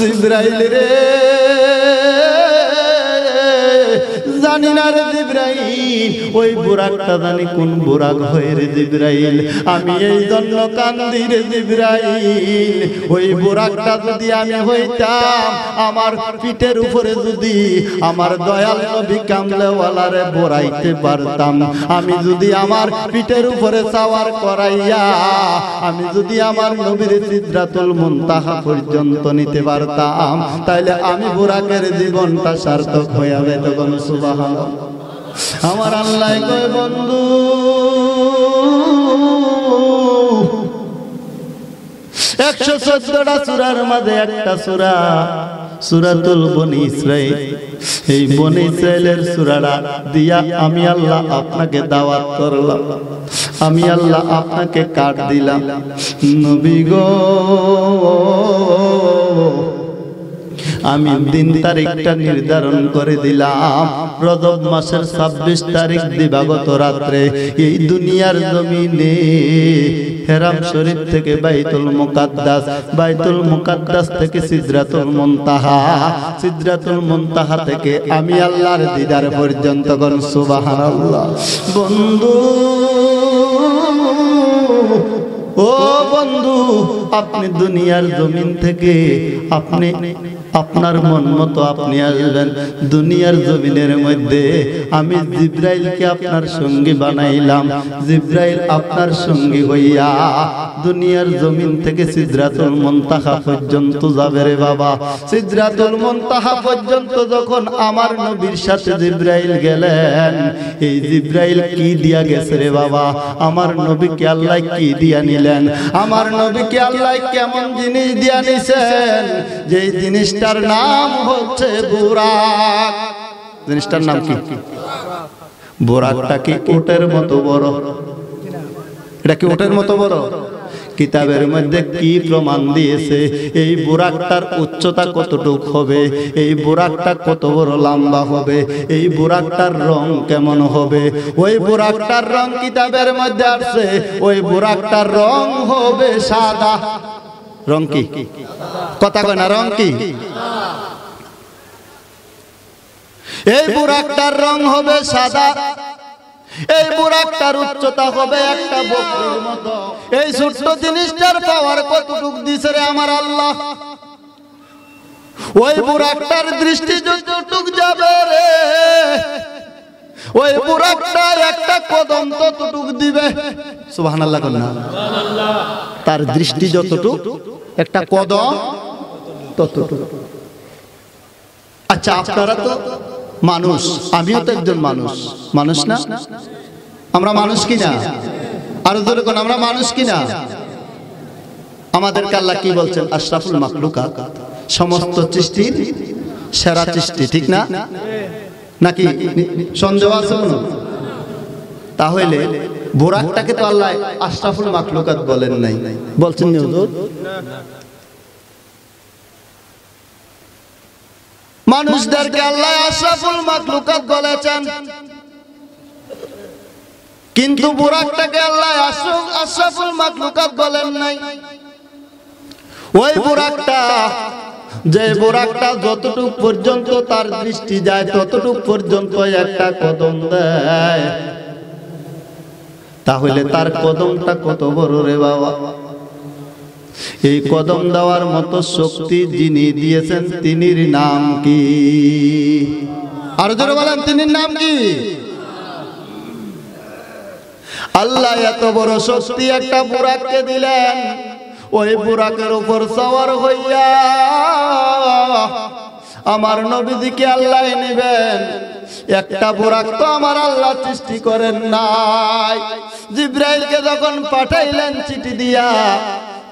জিবরাইল রে জানি না রে জিবরাইল, ওই বুরাকটা জানি কোন বুরাক হয়ে রে জিবরাইল, আমি এই জন্য কান্দি রে জিবরাইল। ওই বুরাকটা যদি আমি হইতাম, আমার পিঠের উপরে যদি আমার দয়াল নবী কামলেওয়ালারে বড়াইতে পারতাম, আমি যদি আমার পিঠের উপরে সাওয়ার করাইয়া আমি যদি আমার নবীর সিদরাতুল মুনতাহা পর্যন্ত নিতে পারতাম, তাইলে আমি বুরাকের জীবনটা সার্থক হয়ে যেত। তখন সুবহানাল্লাহ। আমার আল্লাহ কয় বন্ধু 114টা সূরার মাঝে একটা সূরা সূরাতুল বনী ইসরাঈল। এই বনী ইসরাঈলের সূরাটা দিয়া আমি আল্লাহ আপনাকে দাওয়াত করলাম, আমি আল্লাহ আপনাকে কাট দিলাম। নবী গো আমি দিন তারিখটা নির্ধারণ করে দিলাম, রজব মাসের 26 তারিখ দিবাগত রাত্রে এই দুনিয়ার জমিনে হেরাম শরীফ থেকে বাইতুল মুকাদ্দাস, বাইতুল মুকাদ্দাস থেকে সিদরাতুল মুনতাহা, সিদরাতুল মুনতাহা থেকে আমি আল্লাহর দিদার পর্যন্ত। কোন সুবহানাল্লাহ। বন্ধু ও বন্ধু, আপনি দুনিয়ার জমিন থেকে আপনি আপনার মন মতো আপনি আসবেন। দুনিয়ার জমিনের মধ্যে আমি জিবরাইলকে আপনার সঙ্গী বানাইলাম, জিবরাইল আপনার সঙ্গী হইয়া দুনিয়ার জমিন থেকে সিদরাতুল মুনতাহা পর্যন্ত যাবে রে বাবা। সিদরাতুল মুনতাহা পর্যন্ত যখন আমার নবীর সাথে জিবরাইল গেলেন, এই জিবরাইল কি দিয়া গেছে রে বাবা? আমার নবীকে আল্লাহ কি দিয়া নিলেন? আমার নবীকে আল্লাহ কেমন জিনিস দিয়া নিছেন? যে জিনিসটার নাম হচ্ছে বুরাক। জিনিসটার নাম কি? বুরাকটা কি উটের মতো বড়? এটা কি উটের মতো বড়? কিতাবের মধ্যে কি প্রমাণ দিয়েছে? এই বুরাকটার উচ্চতা কতটুক হবে, এই বুরাকটা কত বড় লম্বা হবে, এই বুরাকটার রং কেমন হবে? ওই বুরাকটার রং কিতাবের মধ্যে আছে, ওই বুরাকটার রং হবে সাদা। রং কি? কথা কয় না, রং কি? এই বুরাকটার রং হবে সাদা, এই বুরাকটার উচ্চতা হবে একটা বকরির মতো। এই ছোট্ট জিনিসটার পাওয়ার কতটুক দিছে রে আমার আল্লাহ? ওই বুরাকটার দৃষ্টি যতটুক যাবে রে, ওই বুরাকটা একটা কদম ততটুক দিবে। সুবহানাল্লাহ কন্যা। তার দৃষ্টি যতটুক, একটা কদম ততটুক। আচ্ছা, আপনারা তো মানুষ, আমিও তো একজন মানুষ, মানুষ না? আমরা মানুষ কিনা? আরো জোরে কোন, আমরা মানুষ কিনা? আমাদেরকে আল্লাহ কি বলছেন? আশরাফুল মাখলুকাত, সমস্ত সৃষ্টির সেরা সৃষ্টি, ঠিক না? নাকি সন্দেহ আছে কোনো? তাহলে বুরাকটাকে তো আল্লাহ আশরাফুল মাখলুকাত বলেন নাই, বলছেন না হুজুর? মানুষদেরকে আল্লাহ আশরাফুল মাখলুকাত বলেছেন, কিন্তু বুরাকটাকে আল্লাহ আশরাফুল মাখলুকাত বলেন নাই। ওই বুরাকটা, যে বুরাকটা যতটুক পর্যন্ত তার দৃষ্টি যায় ততটুক পর্যন্ত একটা কদম দেয়, তাহলে তার কদমটা কত বড় রে বাবা? এই কদম দেওয়ার মতো শক্তি যিনি দিয়েছেন তিনির নাম কি? আর জোরে বলেন, তিনির নাম কি? আল্লাহ এত বড় শক্তি একটা বুরাককে দিলেন, ওই বুরাকের উপর সওয়ার হইয়া আমার নবীজিকে আল্লাহ নেবেন। একটা বুরাক তো আমার আল্লাহ সৃষ্টি করেন নাই। জিবরাইলকে যখন পাঠাইলেন চিঠি দিয়া,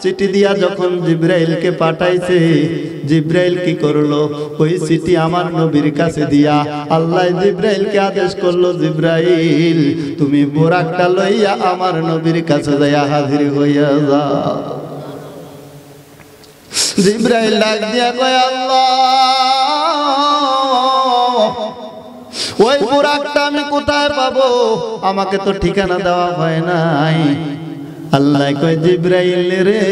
চিঠি দিয়া যখন জিবরাইলকে পাঠাইছে, জিবরাইল কি করলো? ওই চিঠি আমার নবীর কাছে দিয়া আল্লাহ জিবরাইলকে আদেশ করলো, জিবরাইল তুমি বুরাকটা লইয়া আমার নবীর কাছে যাইয়া হাজির হইয়া যাও। জিবরাইল ডাক দিয়া কয়, আল্লাহ ওই বুরাকটা আমি কোথায় পাবো? আমাকে তো ঠিকানা দেওয়া হয় নাই। আল্লাহ কয় জিব্রাইল রে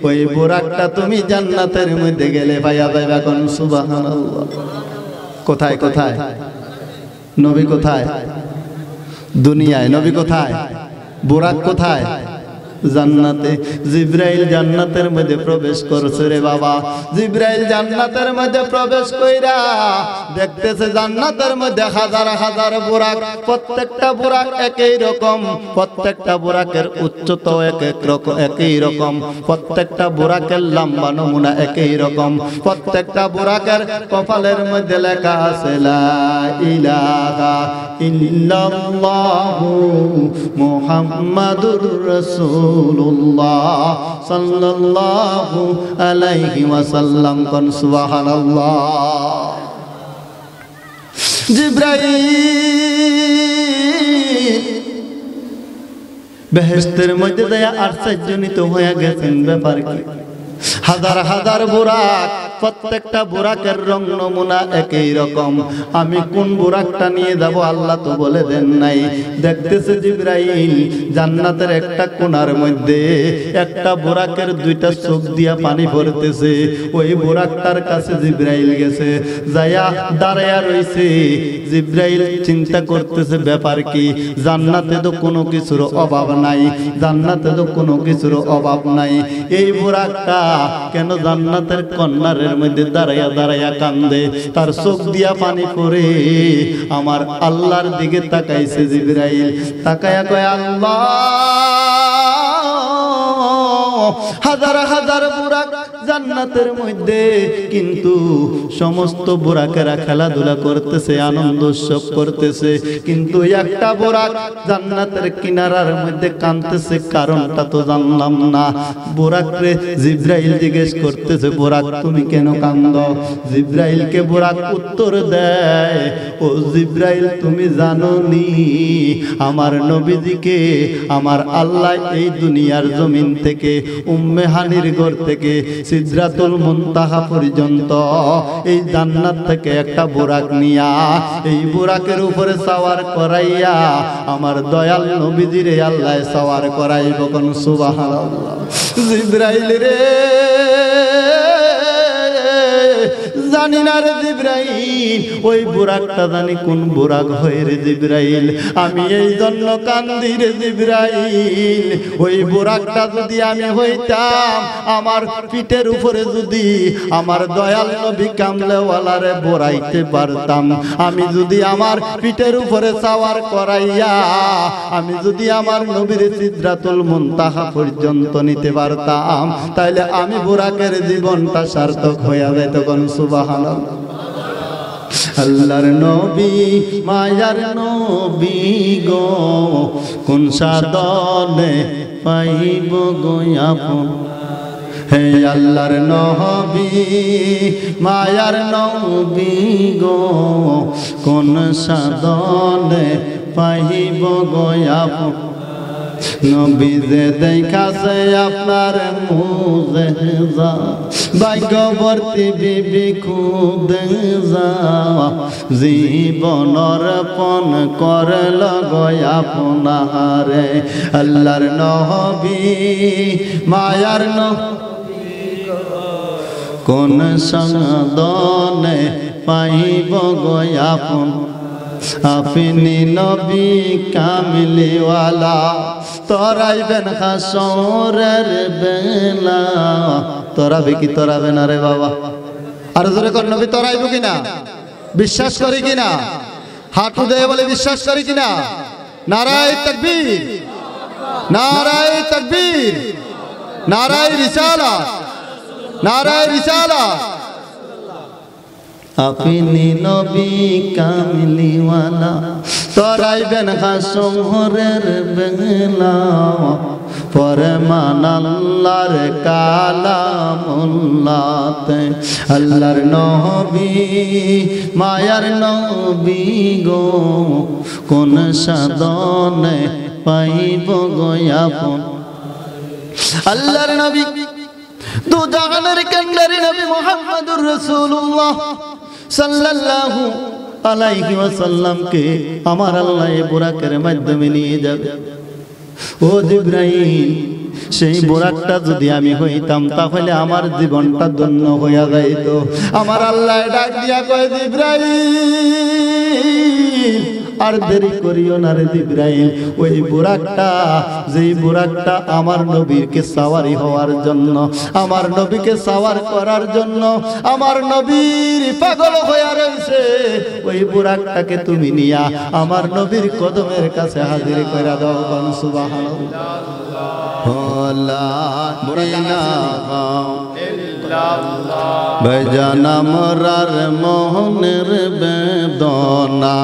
ওই বুরাকটা তুমি জান্নাতের মধ্যে গেলে পাইয়া যাইবা। কোন সুবহানাল্লাহ। কোথায় কোথায় নবী? কোথায়? দুনিয়ায়। নবী কোথায়? বুরাক কোথায়? জান্নাতে। জিব্রাইল জান্নাতের মধ্যে প্রবেশ করছে রে বাবা। জিব্রাইল জান্নাতের মধ্যে প্রবেশ কইরা দেখতেছে জান্নাতের মধ্যে হাজার হাজার বুরাক। প্রত্যেকটা বুরাক একই রকম, প্রত্যেকটা বুরাকের উচ্চতা একই রকম, প্রত্যেকটা বুরাকের লম্বা নমুনা একই রকম, প্রত্যেকটা বুরাকের কপালের মধ্যে লেখা আছে লা ইলাহা ইল্লাল্লাহু মুহাম্মাদুর রাসূলুল্লাহ সাল্লাল্লাহু আলাইহি ওয়াসাল্লাম। কোন সুবহানাল্লাহ। জিব্রাইল বেহেশতের মধ্যে যায় আশ্চর্যজনিত হয়ে গেছেন। ব্যাপার কি? হাজার হাজার বুরাক, প্রত্যেকটা বুরাকের রং নমুনা একই রকম। আমি কোন বুরাকটা নিয়ে যাব আল্লাহ তো বলে দেন নাই। দেখতেছে জিব্রাইল জান্নাতের একটা কোণার মধ্যে একটা বুরাকের দুইটা চোখ দিয়া পানি পড়তেছে। ওই বুরাকটার কাছে জিব্রাইল গেছে, যায়া দাঁড়ায়া রইছে। জিব্রাইল চিন্তা করতেছে ব্যাপার কি? জান্নাতে তো কোনো কিছুর অভাব নাই, জান্নাতে তো কোনো কিছুর অভাব নাই। এই বুরাকটা কেন জান্নাতের কন্যারের মধ্যে দাঁড়াইয়া দাঁড়াইয়া কান্দে? তার চোখ দিয়া পানি পড়ে। আমার আল্লাহর দিকে তাকাইছে জিব্রাইল, তাকায়া কয় আল্লাহ হাজার হাজার বুরাক জান্নাতের মধ্যে, কিন্তু সমস্ত বুরাকেরা খেলাধুলা করতেছে, আনন্দ উৎসব করতেছে, কিন্তু একটা বুরাক জান্নাতের কিনারার মধ্যে কাঁদতেছে। কারণটা তো জানলাম না। বুরাকরে জিব্রাইল জিজ্ঞেস করতেছে বুরাক তুমি কেন কাঁদো? জিব্রাইলকে বুরাক উত্তর দেয় ও জিব্রাইল তুমি জানো নি আমার নবীজিকে আমার আল্লাহ এই দুনিয়ার জমিন থেকে উম্মে হানির ঘর থেকে সিদরাতুল মুনতাহা পর্যন্ত এই জান্নাত থেকে একটা বুরাক নিয়া এই বুরাকের উপরে সওয়ার করাইয়া আমার দয়াল নবীজিরে আল্লাহ সওয়ার করাইব। কোন সুবহানাল্লাহ। জিব্রাইল রে জানি না রে জিব্রাইল ওই বুরাকটা জানি কোন বুরাক হয়ে রে জিব্রাইল। আমি এই জন্য কান্দি রে জিব্রাইল। ওই বুরাকটা যদি আমি হইতাম, আমার পিঠের উপরে যদি আমার দয়াল নবী কামলেওয়ালারে বড়াইতে পারতাম, আমি যদি আমার পিঠের উপরে সওয়ার করাইয়া আমি যদি আমার নবীর সিদরাতুল মুনতাহা পর্যন্ত নিতে পারতাম, তাইলে আমি বুরাকের জীবনটা সার্থক হইয়া যেত। কোন সুবহানাল্লাহ। আল্লাহর নবী মায়ার নবী গো কোন সাধনে পাইব গো আপন। হে আল্লাহর নবী মায়ার নবী গো কোন সাধনে পাইব গো আপন। নবী যে দেখাছে আপনার মুজেজা, ভাগ্যবর্তী বিবি খুদে যাওয়া, জীবনর পণ করল গো আপনারে। আল্লাহর নবী মায়ার নবী কোন সাধনে পাইব গো আপন। আপনি নবী কামলিওয়ালা তরাইবেন হাসরের বেলা। তরাবে কি তরাবে না রে বাবা? আর জোরে কর নবী তরাইব কিনা? বিশ্বাস করি কিনা? হাঁটু দেয় বলে বিশ্বাস করি কিনা? নারায়ে তাকবীর, নারায়ে তাকবীর, নারায়ে রিসালাত, নারায়ে রিসালাত। আপনি নবী কামলিওয়ালা তরাইবেন হাসরের বেলা। ফরমান আল্লাহর কালামুল্লাতে। আল্লাহর নবী মায়ার নবী গো কোন সাধনে পাইব গো আপন। আল্লাহর নবী দু জাহানের কান্ডারি নবী মুহাম্মদুর রাসূলুল্লাহ সাল্লাল্লাহু আলাইহি ওয়াসাল্লামকে আমার আল্লাহ বুরাকের মাধ্যমে নিয়ে যাবে। ও জিবরাইল সেই বোরাকটা যদি আমি হইতাম তাহলে আমার জীবনটা ধন্য হইয়া যাইত। আমার আল্লাহ ডাক দিয়া কয় জিবরাইল আর দেরি করিও না রে জিবরাইল, ওই বুরাকটা যেই বুরাকটা আমার নবীকে সাওয়ারি হওয়ার জন্য, আমার নবীকে সাওয়ার করার জন্য আমার নবীর পাগল হইয়া রয়েছে, ওই বুরাকটাকে তুমি নিয়া আমার নবীর কদমের কাছে হাজির কইরা দাও। ভজন আমরার মোহনের বেদনা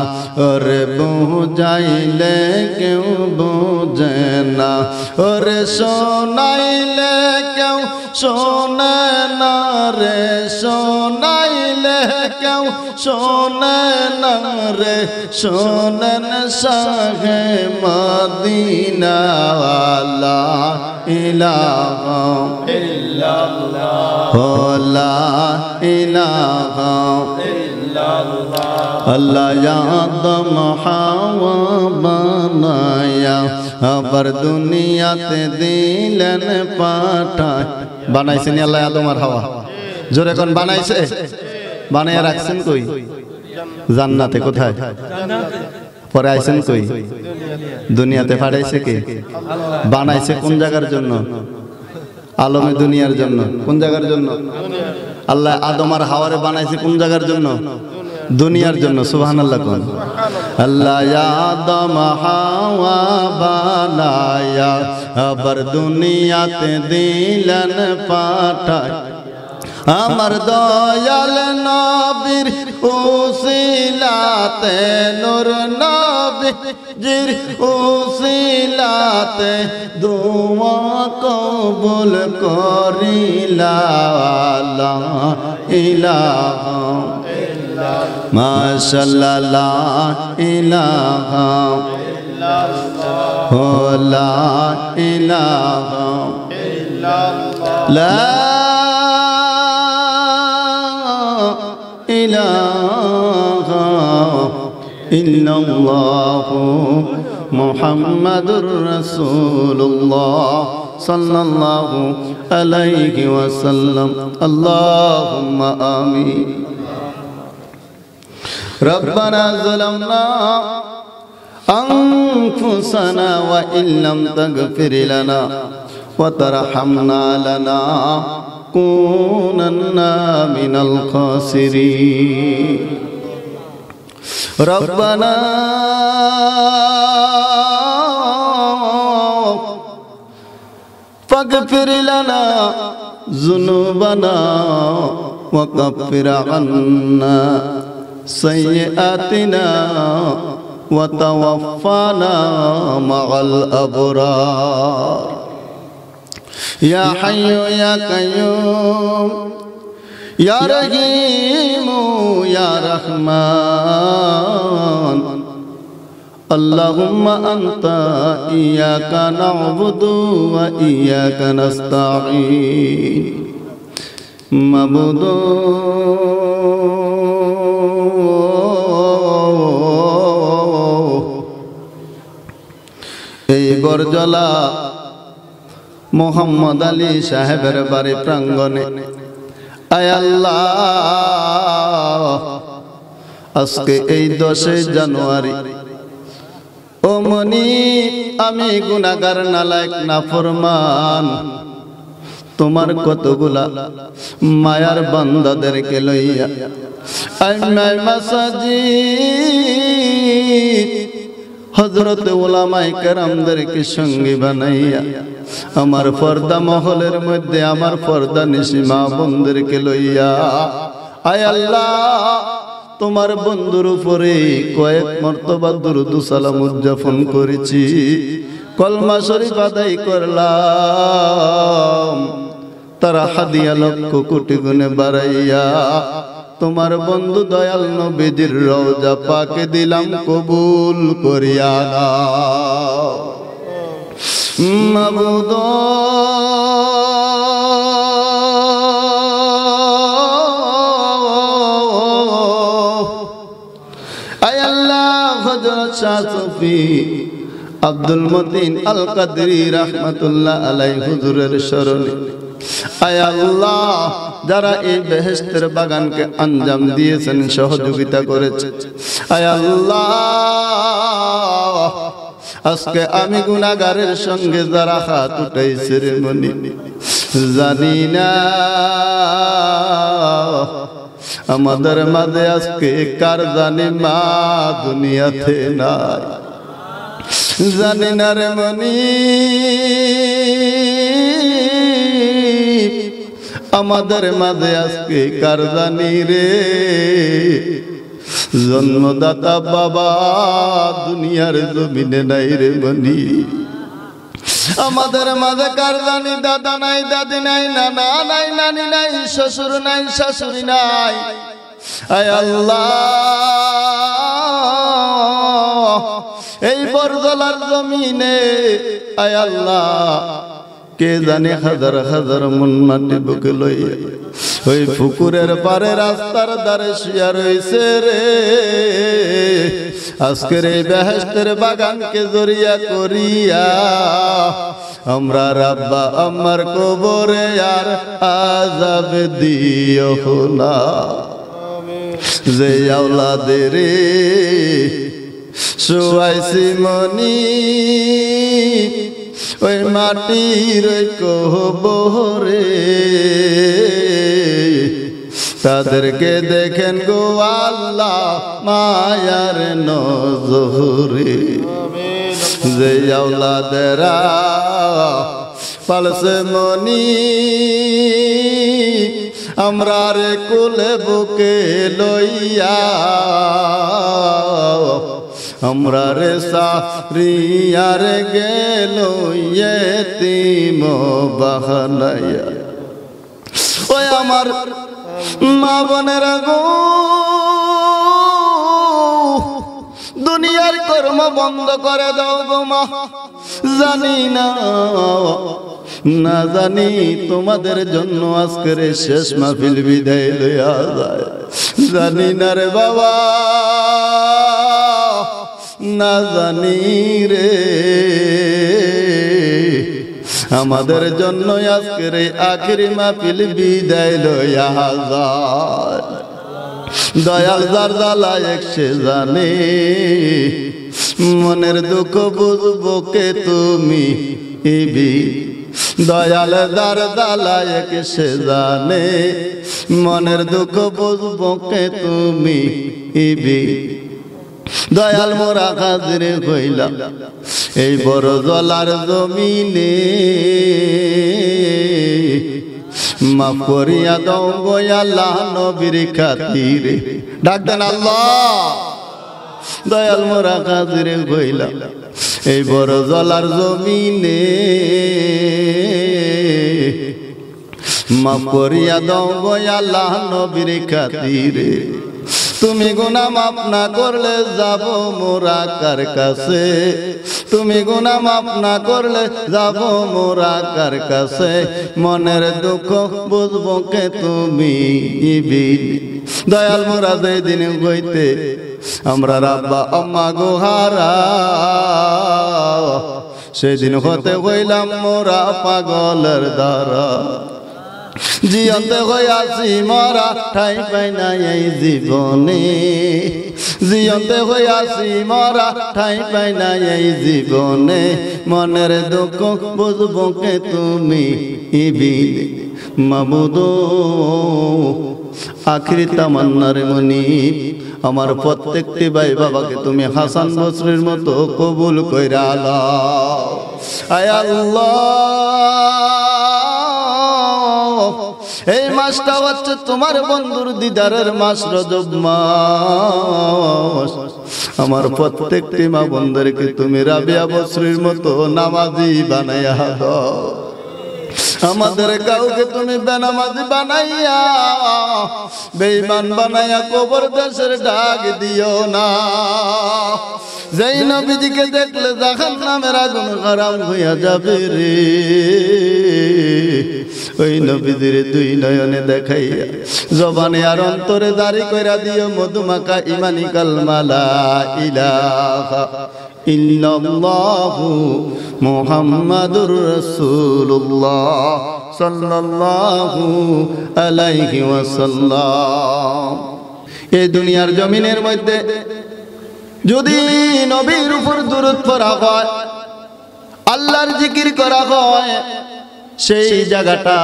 ওরে বুঝাইলে কেউ বুঝে না, ওরে শোনাইলে কেউ শোনে না রে, শোনাইলে কেউ শোনে না রে, শোনেন শাহে মদিনা লা ইলাহা ইল্লাল্লাহ লা ইলাহা ইল্লাল্লাহ। আল্লাহ আদম হাওয়া বানায়া আবার দুনিয়াতে দিলেন পাঠায়। বানাইছেন আল্লাহ আদম আর হাওয়া, জোরে কোন বানাইছে? বানায়া রাখছেন কই? জান্নাতে। কোথায়? পরে আইছেন কই? দুনিয়াতে পাঠাইছে কে? বানাইছে কোন জায়গার জন্য? আলমে দুনিয়ার জন্য। কোন জায়গার জন্য? আল্লাহ আদম আর হাওয়ারে বানাইছে কোন জায়গার জন্য? দুনিয়ার জন্য। সুবহানাল্লাহ কোন? আল্লাহ আদম হাওয়া বানায়া আবার দুনিয়াতে দিলেন পাঠায়, আমার দয়াল নবীর উসিলাতে নূর নবীর উসিলাতে দোয়া কবুল করিলা লা ইলাহা ইল্লাল্লাহ মাশাআল্লাহ লা ইলাহা ইল্লাল্লাহ লা ইলাহা ইল্লাল্লাহ লা ইলাহা ইল্লাল্লাহ মুহাম্মাদুর রাসূলুল্লাহ সাল্লাল্লাহু আলাইহি ওয়াসাল্লাম। আল্লাহুম্মা আমিন। রব্বানা যালামনা আনফুসানা ওয়া ইল্লাম তাগফির লানা ওয়া তারহামনা লানা কুনান্না মিনাল খাসিরিন। রব্বানা ফাগফির লানা যুনুবানা ওয়া কাফির আন্না সাইয়্যাতিনা ওয়া তাওয়াফানা মা'আল আবরার। ইয়া হাইয়্যু ইয়া কাইয়্যুম ইয়া রহিমু ইয়া রহমান। আল্লাহুম্মা আনতা ইয়্যাকা না'বুদু ওয়া ইয়্যাকা নাস্তাঈন। মাবুদু এই বরজলা মোহাম্মদ আলী সাহেবের বাড়ি প্রাঙ্গণে আয় আল্লাহ, আজকে এই 10 জানুয়ারি ও মনি আমি গুনাহগার নালায়েক নাফরমান তোমার কতগুলা মায়ার বান্দাদেরকে লইয়া আইমাই মাসাজিদ হযরত উলামায়ে কেরামদেরকে সঙ্গী বানাইয়া আমার পর্দা মহলের মধ্যে আমার পর্দা নিশি মা বোনদেরকে লইয়া আয় আল্লাহ তোমার বন্ধুর উপরে কয়েক মর্তবা দুরূদ ও সালাম উদযাপন করেছি, কলমা শরীফ আদায় করলাম, তারা হাদিয়া লক্ষ কোটি গুণে বাড়াইয়া তোমার বন্ধু দয়াল নবীজির রওজা পাকে দিলাম কবুল করিয়া নাও। মাবুদ আয় আল্লাহ হযরত শাহ সুফি আব্দুল মতিন আল কাদরি রাহমাতুল্লাহ আলাইহি হুজুরের শরণে আয় আল্লাহ যারা এই বেহেশতের বাগানকে আঞ্জাম দিয়েছেন সহযোগিতা করেছে আয় আল্লাহ আজকে আমি গুনাহগারের সঙ্গে যারা হাত উঠাইছে রে মনি জানি না আমাদের মাঝে আজকে কার জানি মা দুনিয়াতে নাই জানি না রে মনি আমাদের মাঝে আজকে কার জানি রে জন্মদাতা বাবা দুনিয়ার জমিনে নাই রে মনি আমাদের মাঝে কার জানি দাদা নাই দাদি নাই নানা নাই নানি নাই শ্বশুর নাই শাশুড়ি নাই আয় আল্লাহ এই বরজলার জমিনে আয় আল্লাহ কে জানে হাজার হাজার মন মাটি বুকে লইয়া ওই পুকুরের পারে রাস্তার ধারে শুয়া রইছে রে আজকের এই বেহেশতের বাগানকে জড়িয়া করিয়া আমরা রাব্বা আমার কবরে আর আযাব দিও না যে আওলাদের শুয়াইছি মনি ওই মাটির কবরে তাদেরকে দেখেন গো আল্লাহ মায়ার নজরে যে আওলাদেরা পালসে মনি আমরা রে কোলে বুকে লইয়া আমরা রে সারিয়া রে গেল ইয়েতিম বাহানাইয়া ওই আমার মা বোনেরা গো দুনিয়ার কর্ম বন্ধ করে দাও গো মা জানি না না জানি তোমাদের জন্য আজকের শেষ মাহফিল বিদায় লইয়া যায় জানি না রে বাবা না জানি রে আমাদের জন্য আজকের এই আখিরি মাহফিল বিদায় লইয়া যায় দয়াল যার জ্বালায় সে জানে মনের দুঃখ বুঝবো কে তুমি ইবি দয়াল যার জ্বালায় সে জানে মনের দুঃখ বুঝবো কে তুমি ইবি দয়াল মোরা হাজির হইলাম এই বড় জলার জমিনে মাফ করিয়া দাও গো আল্লাহ নবীর খাতিরে ডাক দেন আল্লাহ দয়াল মোরা হাজির হইলাম এই বড় জলার জমিনে মাফ করিয়া দাও গো আল্লাহ নবীর খাতিরে তুমি গুনাহ মাফ না করলে যাব মোরা কার কাছে তুমি গুনাহ মাফ না করলে যাব মোরা কার কাছে মনের দুঃখ বুঝবো কে তুমি দয়াল মোরা যেই দিন হইতে আমরা রাব্বা আম্মা গোহারা সেদিন হতে হইলাম মোরা পাগলের দ্বারা জিয়ন্তে হইয়াছি মরা ঠাই পাই না এই জীবনে জিয়ন্তে হইয়াছি মরা ঠাই পাই না এই জীবনে মনের দুঃখ বুঝবো কে তুমি ইবিনে মাবুদ আখিরি তামান্নার মনি আমার প্রত্যেকটি ভাই বাবাকে তুমি হাসান বসরির মতো কবুল কইরা আল্লাহ আয় আল্লাহ এই মাসটা হচ্ছে তোমার বন্ধুর দিদারের মাস রজব মাস আমার প্রত্যেকটি মা বোনদেরকে তুমি রাবিয়া বসরির মতো নামাজি বানাইয়া দাও আমাদের কাউকে তুমি বেনামাজি বানাইয়া বেঈমান বানাইয়া কবর দেশের ডাক দিও না যেই নবীজিকে দেখলে জাহান্নামের আগুন হারাম হইয়া যাবে রে, ওই নবীজির দুই নয়নে দেখাইয়া জবানে আর অন্তরে দাঁড়ি কইরা দিও মধুমাখা ইমানি কালমা লা ইলাহা ইল্লাল্লাহু মুহাম্মাদুর রাসূলুল্লাহ সাল্লাল্লাহু আলাইহি ওয়াসাল্লাম। এই দুনিয়ার জমিনের মধ্যে যদি নবীর উপর দুরূদ পড়া হয়, আল্লাহর জিকির করা হয়, সেই জায়গাটা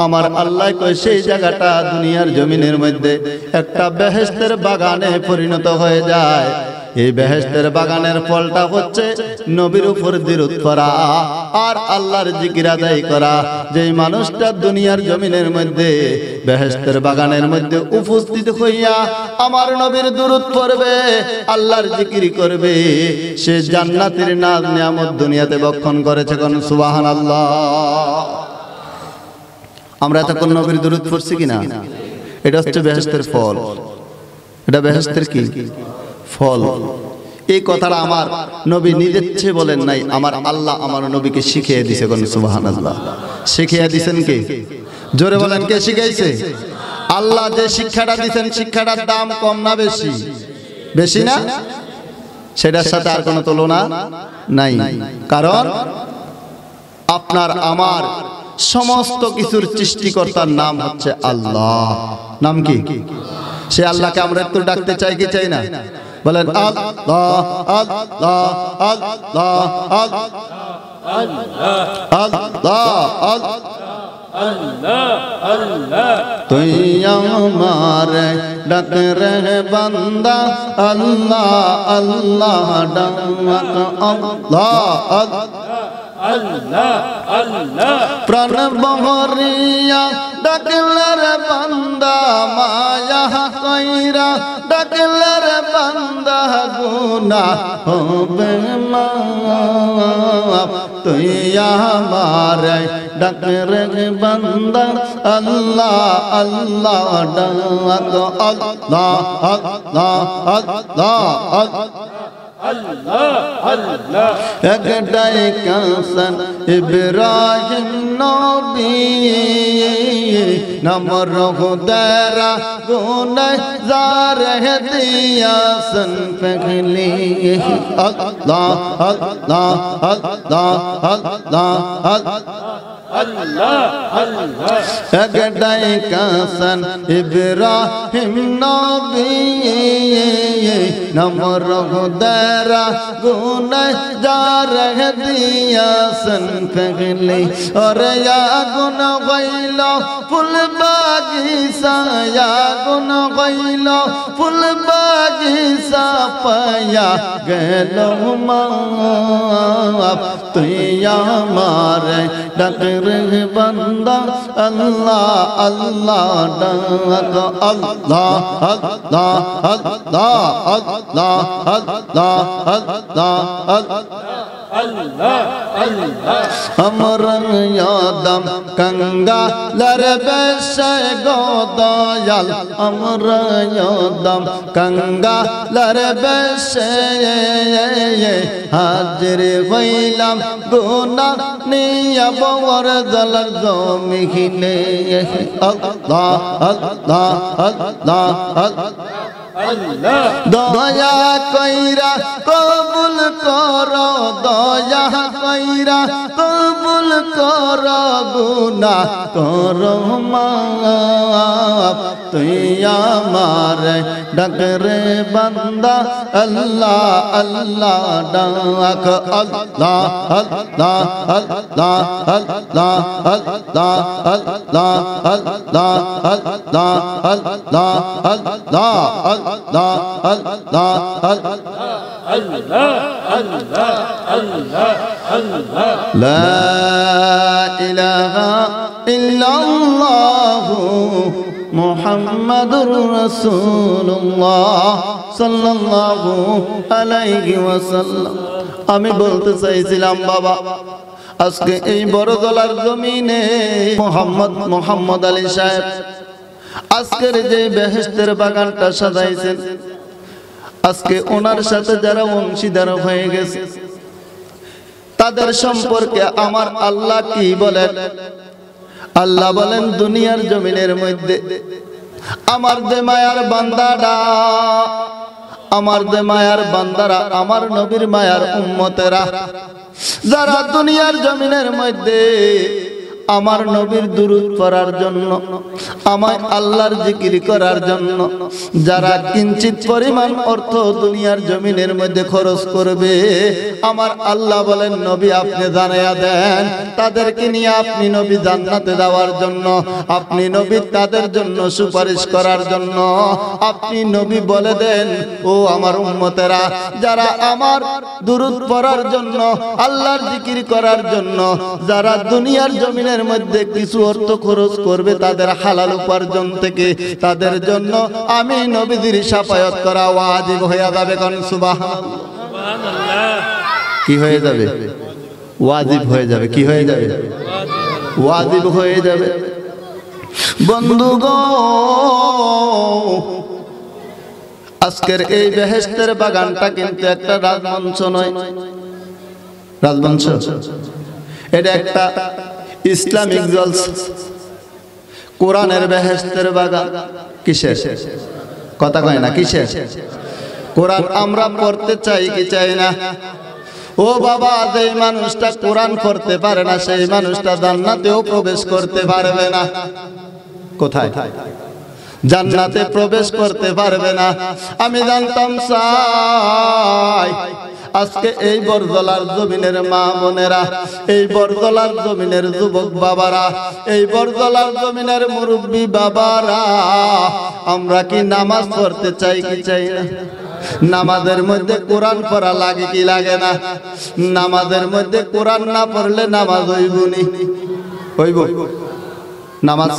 আমার আল্লাহ কয় সেই জায়গাটা দুনিয়ার জমিনের মধ্যে একটা বেহেশতের বাগানে পরিণত হয়ে যায়। এই বেহেশতের বাগানের ফলটা হচ্ছে নবীর উপর দুরূদ পড়া আর আল্লাহর জিকির আদায় করা। যেই মানুষটা দুনিয়ার জমিনের মধ্যে বেহেশতের বাগানের মধ্যে উপস্থিত হইয়া আমার নবীর দুরূদ পড়বে, আল্লাহর জিকির করবে, সে জান্নাতের নাজ নিয়ামত দুনিয়াতে ভক্ষণ করেছে। কোন সুবহানাল্লাহ। আমরা এতক্ষণ নবীর দুরূদ পড়ছি কিনা? এটা হচ্ছে বেহেশতের ফল। এটা বেহেশতের কি ফল? এই কথাটা আমার নবী নিজের চেয়ে বলেন নাই, আমার আল্লাহ আমার নবীকে শিখিয়ে দিয়েছে। কোন সুবহানাল্লাহ। শিখিয়ে দিয়েছেন কে? জোরে বলেন, কে শিখাইছে? আল্লাহ যে শিক্ষাটা দিয়েছেন, শিক্ষাটার দাম কম না বেশি? বেশি না? সেটার সাথে আর কোনো তুলনা নাই। কারণ আপনার আমার সমস্ত কিছুর সৃষ্টিকর্তার নাম হচ্ছে আল্লাহ। নাম কি? সে আল্লাহকে আমরা একটু ডাকতে চাই কি চাই না? বলেন আল্লাহ আল্লাহ আল্লাহ আল্লাহ। তুই আমার ডাক রে বান্দা, আল্লাহ আল্লাহ ডাক আল্লাহ আল্লাহ আল্লাহ। প্রাণ বহরিয়া ডাকলে রে বান্দা, মায়া কইরা ডাকলে রে বান্দা, গুনাহ হবে মাফ। তুই আমার ডাক রে বান্দা, আল্লাহ আল্লাহ ডাক আল্লাহ আল্লাহ আল্লাহ আল্লাহ আল্লাহ। একটাই কাসন ইব্রাহিম নবী, নাম রহুদারা গুনহগার দিয়াসন পগলি। আল্লাহ আল্লাহ আল্লাহ আল্লাহ আল্লাহ আল্লাহ। একটাই কাসন ইব্রাহিম নবী, নাম রহুদারা গুনহগার দিয়াসন পগলি। ওরে আগুন গইল ফুল বাগিচা, আগুন গইল ফুল বাগিচা, পায়া গেল মাপ। তুই আমার ডাক রে বান্দা, আল্লাহ আল্লাহ ডাক আল্লাহ আল্লাহ আল্লাহ আল্লাহ আল্লাহ আল্লাহ আল্লাহ আল্লাহ। আমরং ইয়াদম গঙ্গা লরবে সে গোদয়াল, আমরং ইয়াদম গঙ্গা লরবে সে হাজির হইলাম গুনাহ নিয়া বর দলর জমিনে। আল্লাহ আল্লাহ আল্লাহ আল্লাহ। দয়া কইরা কবুল করো, দয়া কইরা কবুল করো, গুনাহ করো মাফ। তুই আমার ডাক রে বান্দা, আল্লাহ আল্লাহ ডাক আল্লাহ আল্লাহ আল্লাহ আল্লাহ আল্লাহ আল্লাহ আল্লাহ আল্লাহ আল্লাহ আল্লাহ আল্লাহ আল্লাহ আল্লাহ আল্লাহ আল্লাহ আল্লাহ। লা ইলাহা ইল্লাল্লাহু মুহাম্মাদুর রাসূলুল্লাহ সাল্লাল্লাহু আলাইহি ওয়াসাল্লাম। আমি বলতে চাইছিলাম বাবা, আজকে এই বড়দলার জমিনে মোহাম্মদ আলী সাহেব আজকের যে বেহেশতের বাগানটা সাজাইছেন, আজকে ওনার সাথে যারা অংশীদার হয়ে গেছে তাদের সম্পর্কে আমার আল্লাহ কি বলেন? আল্লাহ বলেন দুনিয়ার জমিনের মধ্যে আমার যে মায়ার বান্দারা, আমার যে মায়ার বান্দারা, আমার নবীর মায়ার উম্মতেরা যারা দুনিয়ার জমিনের মধ্যে আমার নবীর দুরূদ পড়ার জন্য, আমার আল্লাহর জিকির করার জন্য যারা কিঞ্চিত পরিমাণ অর্থ দুনিয়ার জমিনের মধ্যে খরচ করবে, আমার আল্লাহ বলেন নবী আপনি জানাইয়া দেন তাদেরকে নিয়ে আপনি নবী জান্নাতে যাওয়ার জন্য, আপনি নবী তাদের জন্য সুপারিশ করার জন্য আপনি নবী বলে দেন ও আমার উম্মতেরা যারা আমার দুরূদ পড়ার জন্য, আল্লাহর জিকির করার জন্য যারা দুনিয়ার জমিনের মধ্যে কিছু অর্থ খরচ করবে তাদের হালাল উপার্জন থেকে, তাদের জন্য আমি নবীদের শাফায়াত করা ওয়াজিব হয়ে যাবে। কোন সুবহানাল্লাহ। কি হয়ে যাবে? ওয়াজিব হয়ে যাবে। কি হয়ে যাবে? ওয়াজিব হয়ে যাবে। বন্ধুগণ, আজকের এই বেহেশতের বাগানটা কিন্তু একটা রাজমঞ্চ নয়। রাজমঞ্চ এটা একটা ইসলামিক জলসা। কোরআনের বেহেশতের বাগান কিসের? কথা কয় না কিসের? কোরআন আমরা পড়তে চাই কি চাই না? ও বাবা, যে মানুষটা কোরআন পড়তে পারে না সেই মানুষটা জান্নাতেও প্রবেশ করতে পারবে না। কোথায়? জান্নাতে প্রবেশ করতে পারবে না। আমি জানতাম চাই আজকে এই বরদলার জমিনের মা বোনেরা, এই বরদলার জমিনের যুবক বাবারা, এই বরদলার জমিনের মুরব্বী বাবারা, আমরা কি নামাজ পড়তে চাই কি চাই না? নামাজের মধ্যে কোরআন পড়া লাগে কি লাগে না? নামাজের মধ্যে কোরআন না পড়লে নামাজ হইব নি? হইব? নামাজ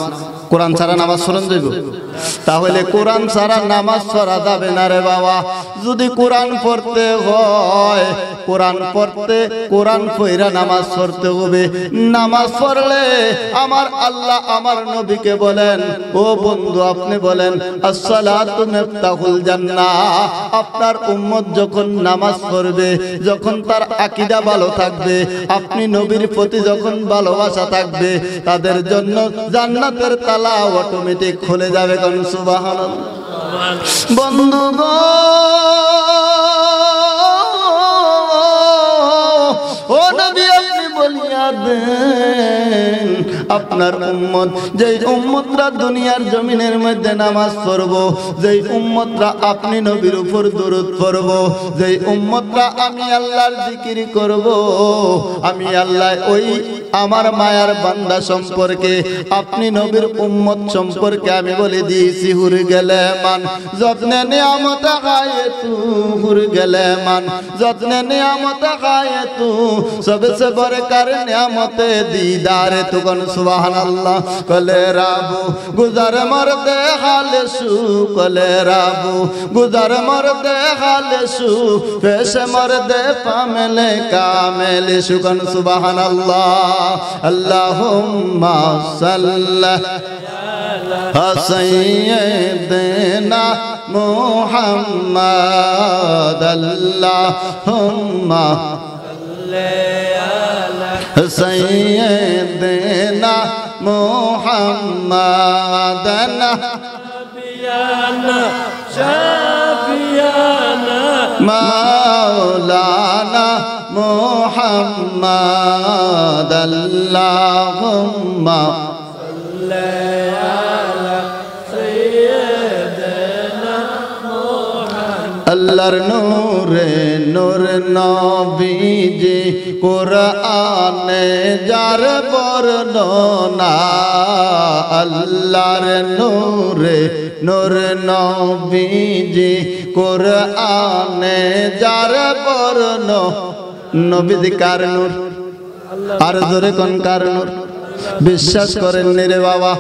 কোরআন ছাড়া নামাজ পড়ন যাইব? তাহলে কোরআন ছাড়া নামাজ পড়া যাবে না রে বাবা। যদি কোরআন পড়তে হয়, কোরআন পড়তে, কোরআন পড়া নামাজ পড়তে হবে। নামাজ পড়লে আমার আল্লাহ আমার নবীকে বলেন, ও বন্ধু আপনি বলেন আসসালাতু মিফতাহুল জান্নাহ। আপনার উম্মত যখন নামাজ পড়বে, যখন তার আকীদা ভালো থাকবে, আপনি নবীর প্রতি যখন ভালোবাসা থাকবে, তাদের জন্য জান্নাতের তালা অটোমেটিক খুলে যাবে। কোন সুবহানাল্লাহ। বন্ধুগণ, ও নবী আপনি বলিয়া দেন আপনার উম্মত, যেই উম্মতরা দুনিয়ার জমিনের মধ্যে নামাজ পড়বো, যেই উম্মতরা আপনি নবীর উপর দরুদ পড়বো, যেই উম্মতরা আমি আল্লাহর জিকির করব, আমি আল্লাহ ওই আমার মায়ার বান্দা সম্পর্কে, আপনি নবীর উম্মত সম্পর্কে আমি বলে দিয়েছি হুর গেলে মান যত্নে নিয়ামত খায়ে তু, হুর গেলে মান যত্নে নিয়ামত খায়ে তু, সবসে বরকর নিয়ামতে দীদারে তু। কোন সুবহানাল্লাহ। কলে রাবু গুজার মরদে হালে সু, কলে রাবু গুজার মরদে হালে সু, পেশ মরদে পামেলে কামেলে সু। কোন সুবহানাল্লাহ। আল্লাহুম্মা সাল্লি আলা সাইয়্যিদিনা মুহাম্মাদ, আল্লাহুম্মা সাল্লি আলা সাইয়্যিদিনা মুহাম্মাদ, নবিয়ানা শাফিয়ানা মাওলানা মুহাম্মাদ, আল্লাহুম্মা সাল্লি আলা সাইয়্যিদিনা মুহাম্মাদ। আল্লাহর নূরে নূর নবীজি কোরআনে যার বর্ণনা, আল্লাহর নূরে নূর নবীজি কোরআনে যার বর্ণনা। নবীজি কার নূর? আর জোরে কোন কার নূর? বিশ্বাস করেন রে বাবা?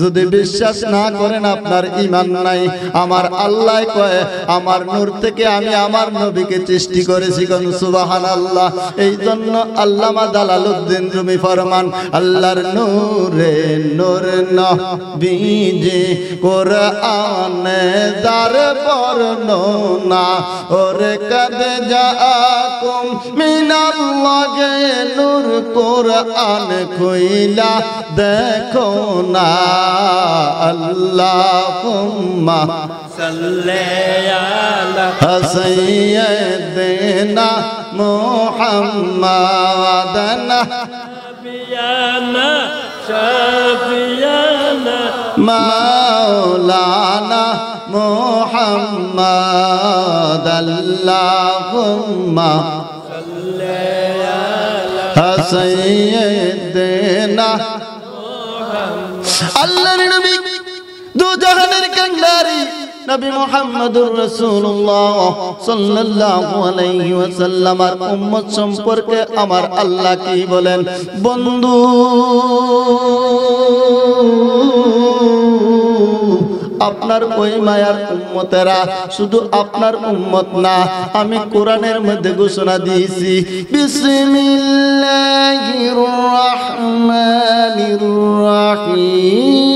যদি বিশ্বাস না করেন আপনার ঈমান নাই। আমার আল্লাহ কয় আমার নূর থেকে আমি আমার নবীকে সৃষ্টি করেছি। কোন সুবহানাল্লাহ। এই জন্য আল্লামা জালালউদ্দিন রুমি ফরমান আল্লাহর নূরে নূর নবীজি কোরআনে যার বর্ণনা ওরে কাদে জাআকুম মিনাল্লাহি নূর কোরআন খুইলা দেখো না। আল্লাহুম্মা সাল্লি আলা সাইয়্যিদিনা মুহাম্মাদানা নাবিয়ানা শাফিয়ানা মাওলানা মুহাম্মাদ। আল্লাহুম্মা সাল্লি আলা সাইয়্যিদিনা মুহাম্মাদ। আল্লাহর নবী দু জাহানের কান্ডারি নবী মুহাম্মদুর রাসূলুল্লাহ সাল্লাল্লাহু আলাইহি ওয়াসাল্লামের উম্মত সম্পর্কে আমার আল্লাহ কি বলেন? বন্ধু আপনার ওই মায়ার উম্মতেরা শুধু আপনার উম্মত না, আমি কোরআনের মধ্যে ঘোষণা দিয়েছি বিসমিল্লাহির রাহমানির রাহিম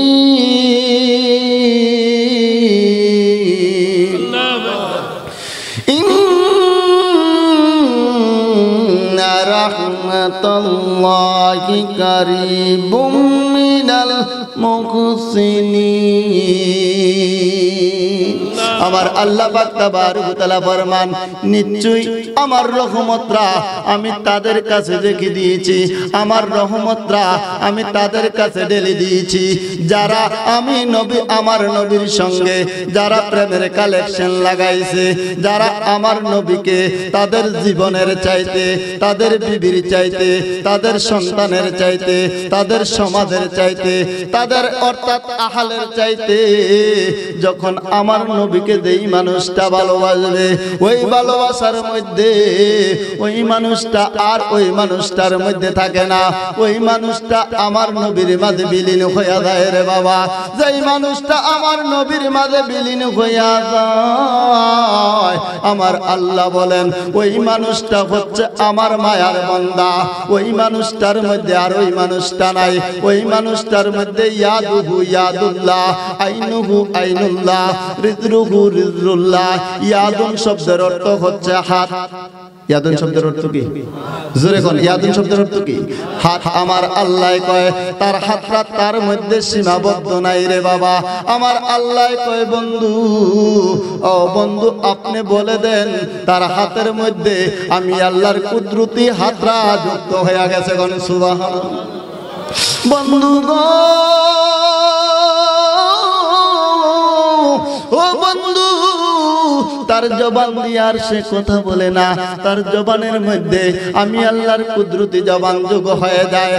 ইন্না রাহমাতাল্লাহি কারীবুম মিনাল মুহসিনিন। আমার আল্লাহ পাক তাবারক ওয়া তাআলা ফরমান নিশ্চয়ই আমার রহমতরা আমি তাদের কাছে রেখে দিয়েছি, আমার রহমতরা আমি তাদের কাছে ঢেলে দিয়েছি যারা আমি নবী আমার নবীর সঙ্গে যারা প্রেমের কালেকশন লাগাইছে, যারা আমার নবীকে তাদের জীবনের চাইতে, তাদের বিবির চাইতে, তাদের সন্তানের চাইতে, তাদের সমাজের চাইতে, তাদের অর্থাৎ আহালের চাইতে যখন আমার নবীকে যেই মানুষটা ভালোবাসবে ওই ভালোবাসার মধ্যে ওই মানুষটা আর ওই মানুষটার মধ্যে থাকে না, ওই মানুষটা আমার নবীর মাঝে বিলীন হইয়া যায় রে বাবা। যেই মানুষটা আমার নবীর মাঝে বিলীন হইয়া যায় আমার আল্লাহ বলেন ওই মানুষটা হচ্ছে আমার মায়ার বান্দা। ওই মানুষটার মধ্যে আর ওই মানুষটা নাই, ওই মানুষটার মধ্যে ইয়াদুহু ইয়াদুল্লাহ, আইনুহু আইনুল্লাহ, রিজরুহু রিজরুল্লাহ। ইয়াদুন শব্দের অর্থ হচ্ছে হাত। ইয়াদুন শব্দের অর্থ কি? জোরে কোন ইয়াদুন শব্দের অর্থ কি? হাত। আমার আল্লাহ কয় তার হাতটা তার মধ্যে সীমাবদ্ধ নাই রে বাবা। আমার আল্লাহ কয় বন্ধু ও বন্ধু আপনি বলে দেন তার হাতের মধ্যে আমি আল্লাহর কুদরতি হাতরা যুক্ত হয়ে গেছে। কোন সুবহানাল্লাহ। বন্ধু গো ও বন্ধু তার জবান দিয়ে আর সে কথা বলে না, তার জবানের মধ্যে আমি আল্লাহর কুদরতি জবান যোগ হয়ে যায়।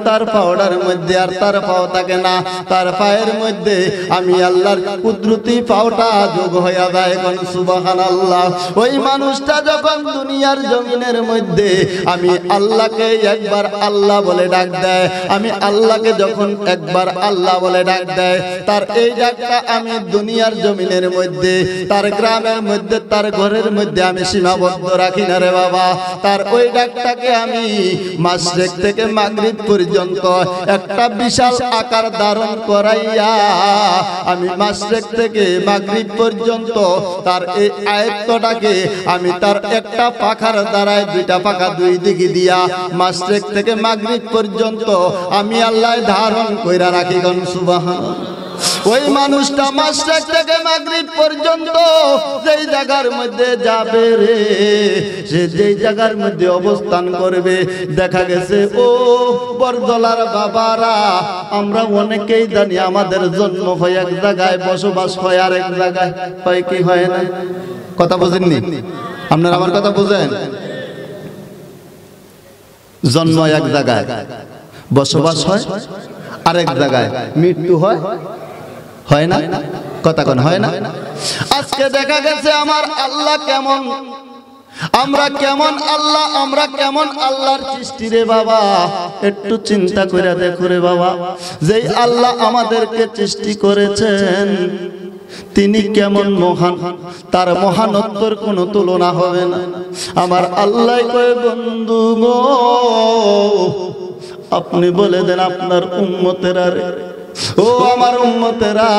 তার পাওয়ার মধ্যে আর তার পাও থাকে না, তার পায়ের মধ্যে আমি আল্লাহর কুদরতি পাওটা যোগ হয়ে যায়। কোন সুবহানাল্লাহ। ওই মানুষটা যখন দুনিয়ার জমিনের মধ্যে আমি আল্লাহকে একবার আল্লাহ বলে ডাক দেয়, আমি আল্লাহকে যখন একবার আল্লাহ বলে ডাক দেয় তার এই ডাকটা আমি দুনিয়ার জমিনের মধ্যে তার গ্রামের মধ্যে তার ঘরের মধ্যে আমি সীমাবদ্ধ রাখি না রে বাবা। তার ওই ডাকটাকে আমি মাশরিক থেকে মাগরিব পর্যন্ত একটা বিশাল আকার ধারণ করাইয়া আমি মাশরিক থেকে মাগরিব পর্যন্ত তার এই আয়াতটাকে আমি তার একটা পাখার দ্বারায় দুইটা পাখা দুই দিকে দিয়া মাশরিক থেকে মাগরিব পর্যন্ত আমি আল্লাহ ধারণ কইরা রাখি। কোন সুবহানাল্লাহ। ওই মানুষটা মাশরিক থেকে মাগরিব পর্যন্ত যেই জায়গার মধ্যে যাবে রে, সে যেই জায়গার মধ্যে অবস্থান করবে দেখা গেছে ও বরদলার বাবারা আমরা অনেকেই জানি আমাদের জন্ম হয় এক জায়গায়, বসবাস হয় আর এক জায়গায়। হয় কি হয় না? কথা বুঝেননি আপনারা? আমার কথা বুঝেন? জন্ম এক জায়গায়, বসবাস হয় আরেক জায়গায়, মৃত্যু হয় হয় না? কথা কোন হয় না? আজকে দেখা গেছে আমার আল্লাহ কেমন আমরা কেমন আল্লাহ, আমরা কেমন আল্লাহর সৃষ্টি রে বাবা, একটু চিন্তা করে দেখো রে বাবা। যেই আল্লাহ আমাদেরকে সৃষ্টি করেছেন তিনি কেমন মহান, তার মহানত্বর কোনো তুলনা হবে না। আমার আল্লাহ কয় বন্ধু গো, আপনি বলে দেন আপনার উম্মতেরা রে, ও আমার উম্মতেরা,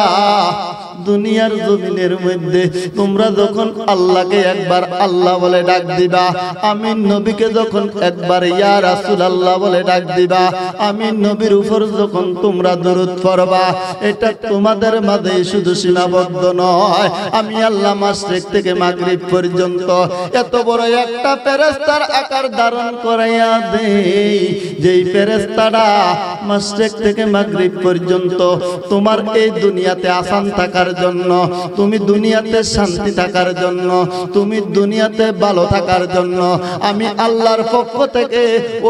দুনিয়ার জমিনের মধ্যে তোমরা যখন আল্লাহকে একবার আল্লাহ বলে ডাক দিবা, আমিন নবীকে যখন একবার ইয়া রাসূলুল্লাহ বলে ডাক দিবা, আমিন নবীর উপর যখন তোমরা দরুদ পড়বা, এটা তোমাদের মাঝে শুধু সীমাবদ্ধ নয়। আমি আল্লাহ মাশরিক থেকে মাগরিব পর্যন্ত এত বড় একটা ফেরেশতার আকার ধারণ করাইয়া দেই, যেই ফেরেশতাটা মাশরিক থেকে মাগরিব পর্যন্ত তোমার এই দুনিয়াতে আসান থাকার জন্য, তুমি দুনিয়াতে শান্তি থাকার জন্য, তুমি দুনিয়াতে ভালো থাকার জন্য আমি আল্লাহর পক্ষ থেকে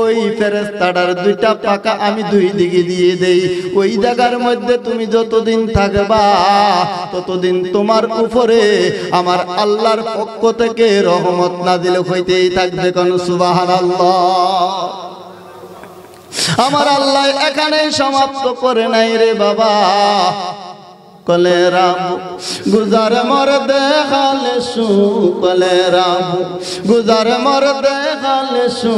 ওই ফেরেশতাটার দুইটা পাকা আমি দুই দিকে দিয়ে দেই। ওই জায়গার মধ্যে তুমি যতদিন থাকবা ততদিন তোমার উপরে আমার আল্লাহর পক্ষ থেকে রহমত নাজিল হইতেই থাকবে। কোন সুবহানাল্লাহ। আমার আল্লাহ এখানে সমাপ্ত করে নাই রে বাবা। কলে রাম গুজার মর দেখালে সু, কলে রাম গুজার মর দেখালে সু,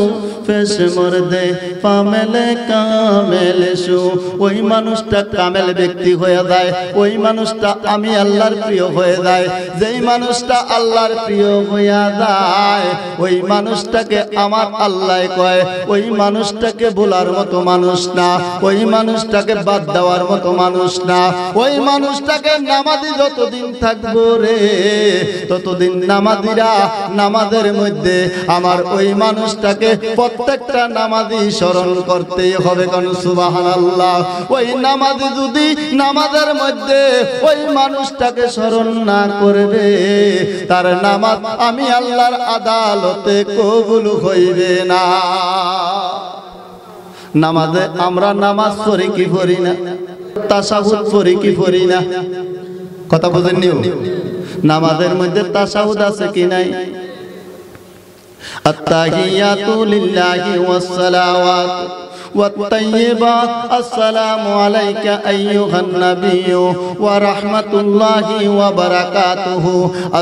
ফেস মর দে পামেলে কামেলে সু। ওই মানুষটা কামেল ব্যক্তি হয়ে যায়, ওই মানুষটা আমি আল্লাহর প্রিয় হয়ে যায়। যেই মানুষটা আল্লাহর প্রিয় হইয়া যায় ওই মানুষটাকে আমার আল্লাহ কয় ওই মানুষটাকে বলার মতো মানুষ না, ওই মানুষটাকে বাদ দেওয়ার মতো মানুষ না। ওই মানুষটাকে নামাজি যতদিন থাকবো রে ততদিন নামাজিরা নামাজের মধ্যে আমার ওই মানুষটাকে প্রত্যেকটা নামাজি স্মরণ করতেই হবে। কোন সুবহানাল্লাহ। ওই নামাজি যদি নামাজের মধ্যে ওই মানুষটাকে স্মরণ না করবে তার নামাজ আমি আল্লাহর আদালতে কবুল হইবে না। নামাজে আমরা নামাজ পড়ি কি পড়ি না, তাশাহুদ পড়ি কি পড়ি না, কথা বুঝেননি? নামাজের মধ্যে তাশাহুদ আছে কি নাই? আত্তাহিয়াতু লিল্লাহি ওয়াস সালাওয়াত والطيبات السلام عليك أيها النبي ورحمة الله وبركاته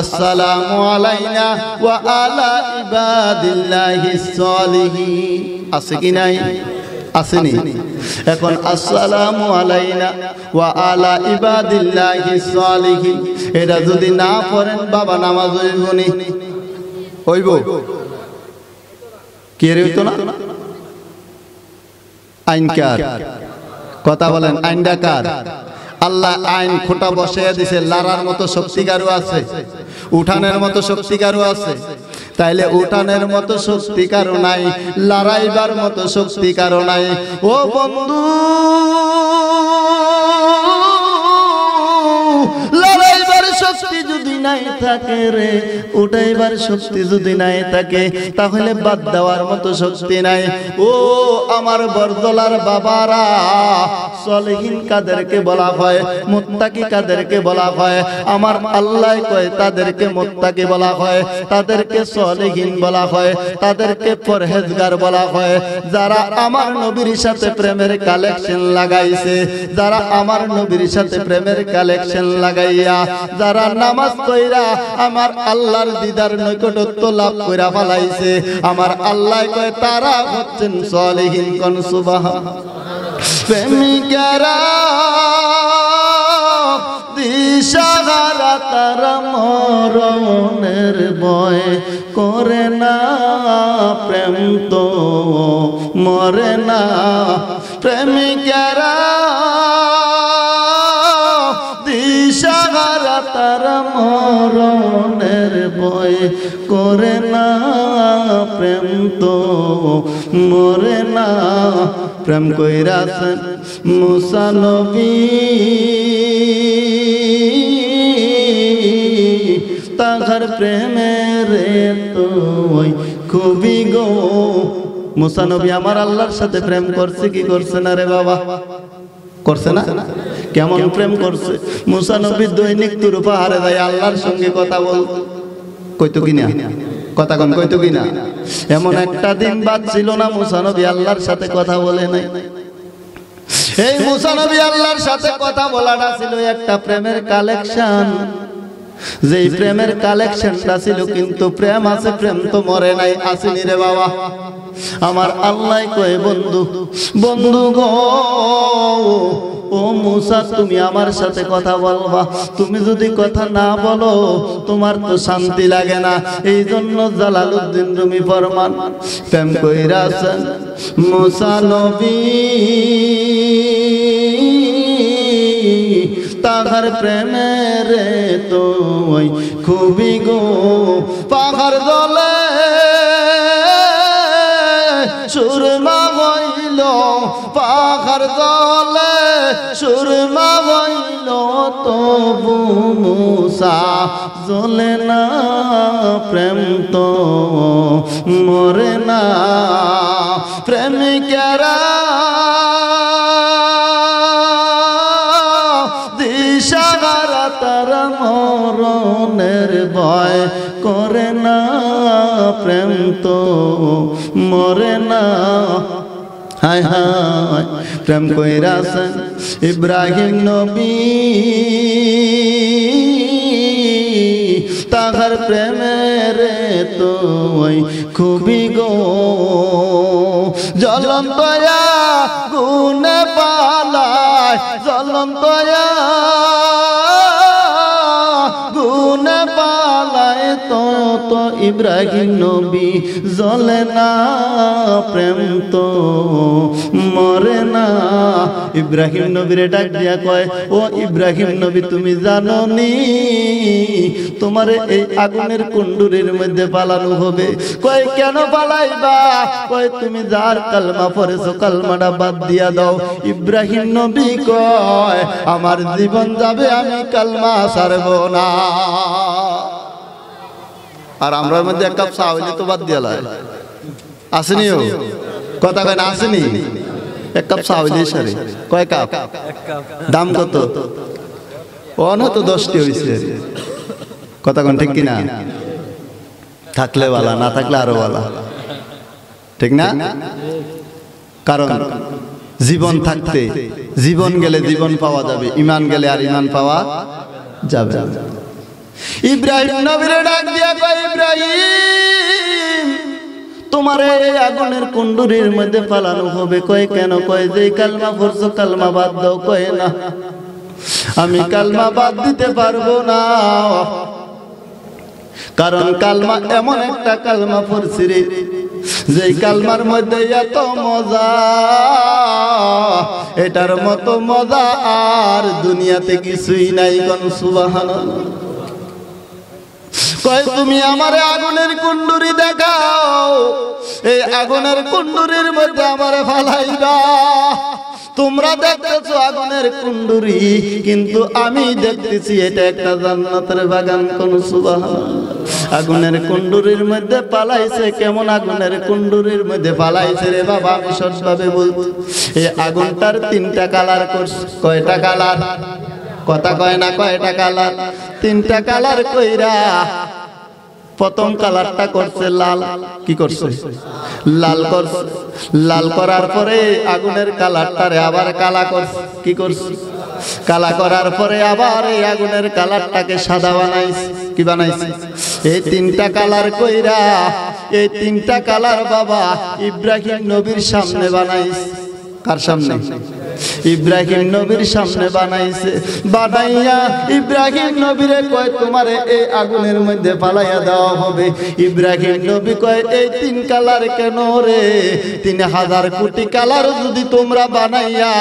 السلام علينا وعلى عباد الله الصالحين আছে কি নাই? আসেনি? এখন আসসালামু আলাইনা ওয়া আলা ইবাদিল্লাহিস সালিহিন এটা যদি না পড়েন বাবা নামাজ হইবনি? হইব কি রে? হইতো না? আইনকার কথা বলেন, আইনটা কার? আল্লাহ আইন খোটা বসাইয়া দিছে। লারার মতো শক্তিকারও আছে, উঠানের মতো শক্তিকারও আছে। তাইলে উঠানের মতো শক্তিকারও নাই, লড়াইবার মতো শক্তিকারও নাই। ও বন্ধু, লড়াইবার শক্তি যদি নাই থাকে রে, উঠাইবার শক্তি যদি নাই থাকে তাহলে বাদ দেওয়ার মতো শক্তি নাই। ও আমার বরদলার বাবারা, সলিহিন কাদেরকে বলা হয়? মুত্তাকি কাদেরকে বলা হয়? আমার আল্লাহ কয় তাদেরকে মুত্তাকি বলা হয়, তাদেরকে সলিহিন বলা হয়, তাদেরকে পরহেজগার বলা হয়। যারা আমার নবীর সাথে প্রেমের কালেকশন লাগাইছে, যারা আমার নবীর সাথে প্রেমের কালেকশন লাগাইয়া যারা নামাজ কইরা আমার আল্লাহর দিদার নৈকটত্ব লাভ কইরা ফলাইছে, আমার আল্লাহ কয় তারা হচ্ছেন সলিহিন। কোন সুবহানাল্লাহ। প্রেমিকেরা দিশাহারা তারা মরণের ভয় করে না, প্রেম তো মরে না। প্রেমিকেরা দিশাহারা তারা মরণের ভয় করে না, প্রেম তো মরে না। প্রেম কইরাছেন মুসা নবী, তাহার প্রেমের তো খুবই গো। মুসা নবী আমার আল্লাহর সাথে প্রেম করছে কি করছে না রে বাবা? করছে না? কেমন প্রেম করছে? মুসা নবী দৈনিক তুর পাহাড়ে যায় আল্লাহর সঙ্গে কথা বল, কইতো কিনা? কথা কোন কইতো কিনা? এমন একটা দিন বাদ ছিল না মুসা নবী আল্লাহর সাথে কথা বলে নাই। এই মুসা নবী আল্লাহর সাথে কথা বলাটা ছিল একটা প্রেমের কালেকশন। যেই প্রেমের কালেকশনটা ছিল, কিন্তু প্রেম আছে, প্রেম তো মরে নাই, আসেনি রে বাবা। আমার আল্লাহ কয় বন্ধু, বন্ধু গো, ও মুসা তুমি আমার সাথে কথা বলবা। তুমি যদি কথা না বলো তোমার তো শান্তি লাগে না। এই জন্য জালালউদ্দিন রুমি ফরমান, প্রেম কইরাছেন মুসা নবী, তাহার প্রেমের তো ওই খুবই গো পাহাড় দলে সুরমা হইল, পাহাড় দলে সুরমা হইল, তবু মুসা জ্বলে না, প্রেম তো মরে না। প্রেমিকেরা দিশাহারা, তারা মরণের ভয় করে না, প্রেম তো মরে না। হায় হায় প্রেম কইরাছেন ইব্রাহিম নবী, তাহার প্রেমের তো ওই খুবই গো জ্বলন্ত গুনে পালায়, জ্বলন্ত গুনে পালায়, তো ইব্রাহিম নবী জ্বলে না, প্রেম তো মরে না। ইব্রাহিম নবীরে ডাক দিয়া কয়, ও ইব্রাহিম নবী তুমি জানো নি তোমার এই আগুনের কুণ্ডুরির মধ্যে পালানো হবে? কয় কেন পালাইবা? কয় তুমি যার কালমা পড়েছো কালমাটা বাদ দিয়া দাও। ইব্রাহিম নবী কয় আমার জীবন যাবে, আমি কালমা ছাড়ব না। আর আমরার মধ্যে এক কাপ চা হইলে তো বাদ দিয়া লাই, আসেনি? ও কথা কয় না, আসেনি? এক কাপ চা হইলে সারে কয় কাপ? দাম কত? অনত 10টি হয়েছে। কথা কোন ঠিক কিনা? থাকলে বালা, না থাকলে আরো বালা, ঠিক না? কারণ জীবন থাকতে, জীবন গেলে জীবন পাওয়া যাবে, ইমান গেলে আর ইমান পাওয়া যাবে। ইব্রাহিম নবীরে ডাক দিয়া কয়, ইব্রাহিম তোমার এই আগুনের কুণ্ডুরির মধ্যে পালানো হবে। কয় কেন? কয় যে কালমা পড়ছো কালমা বাদ দাও। কয় না, আমি কালমা বাদ দিতে পারবো না, কারণ কালমা এমন একটা কালমা পড়ছি রে, যেই কালমার মধ্যে এত মজা, এটার মতো মজা আর দুনিয়াতে কিছুই নাই। কোন সুবহানাল্লাহ। কয় তুমি আমারে আগুনের কুণ্ডুরি দেখাও, এই আগুনের কুণ্ডুরির মধ্যে আমারে ফালাইবা। তোমরা দেখতেছো আগুনের কুণ্ডুরি, কিন্তু আমি দেখতেছি এটা একটা জান্নাতের বাগান। কোন সুবহানাল্লাহ। আগুনের কুণ্ডুরির মধ্যে পালাইছে। কেমন আগুনের কুণ্ডুরির মধ্যে পালাইছে রে বাবা? আমি সৎভাবে বলবো, এই আগুনটার 3টা কালার করছে। কয়টা কালার? কথা কয় না, কয়টা কালার? 3টা কালার কইরা প্রথম কালারটা করছে লাল। কি করছে? লাল করছে। লাল করার পরে আগুনের কালারটারে আবার কালা করছে। কি করছে? কালা করার পরে আবার এই আগুনের কালারটাকে সাদা বানাইছে। কি বানাইছে? এই 3টা কালার কইরা, এই 3টা কালার বাবা ইব্রাহিম নবীর সামনে বানাইছে। কার সামনে? ইব্রাহিম নবীর সামনে বানাইছে। বানাইয়া ইব্রাহিম নবীরে কয় তোমারে এই আগুনের মধ্যে পালাইয়া দেওয়া হবে। ইব্রাহিম নবী কয় এই 3 কালার কেন রে? 3000 কোটি কালার যদি তোমরা বানাইয়া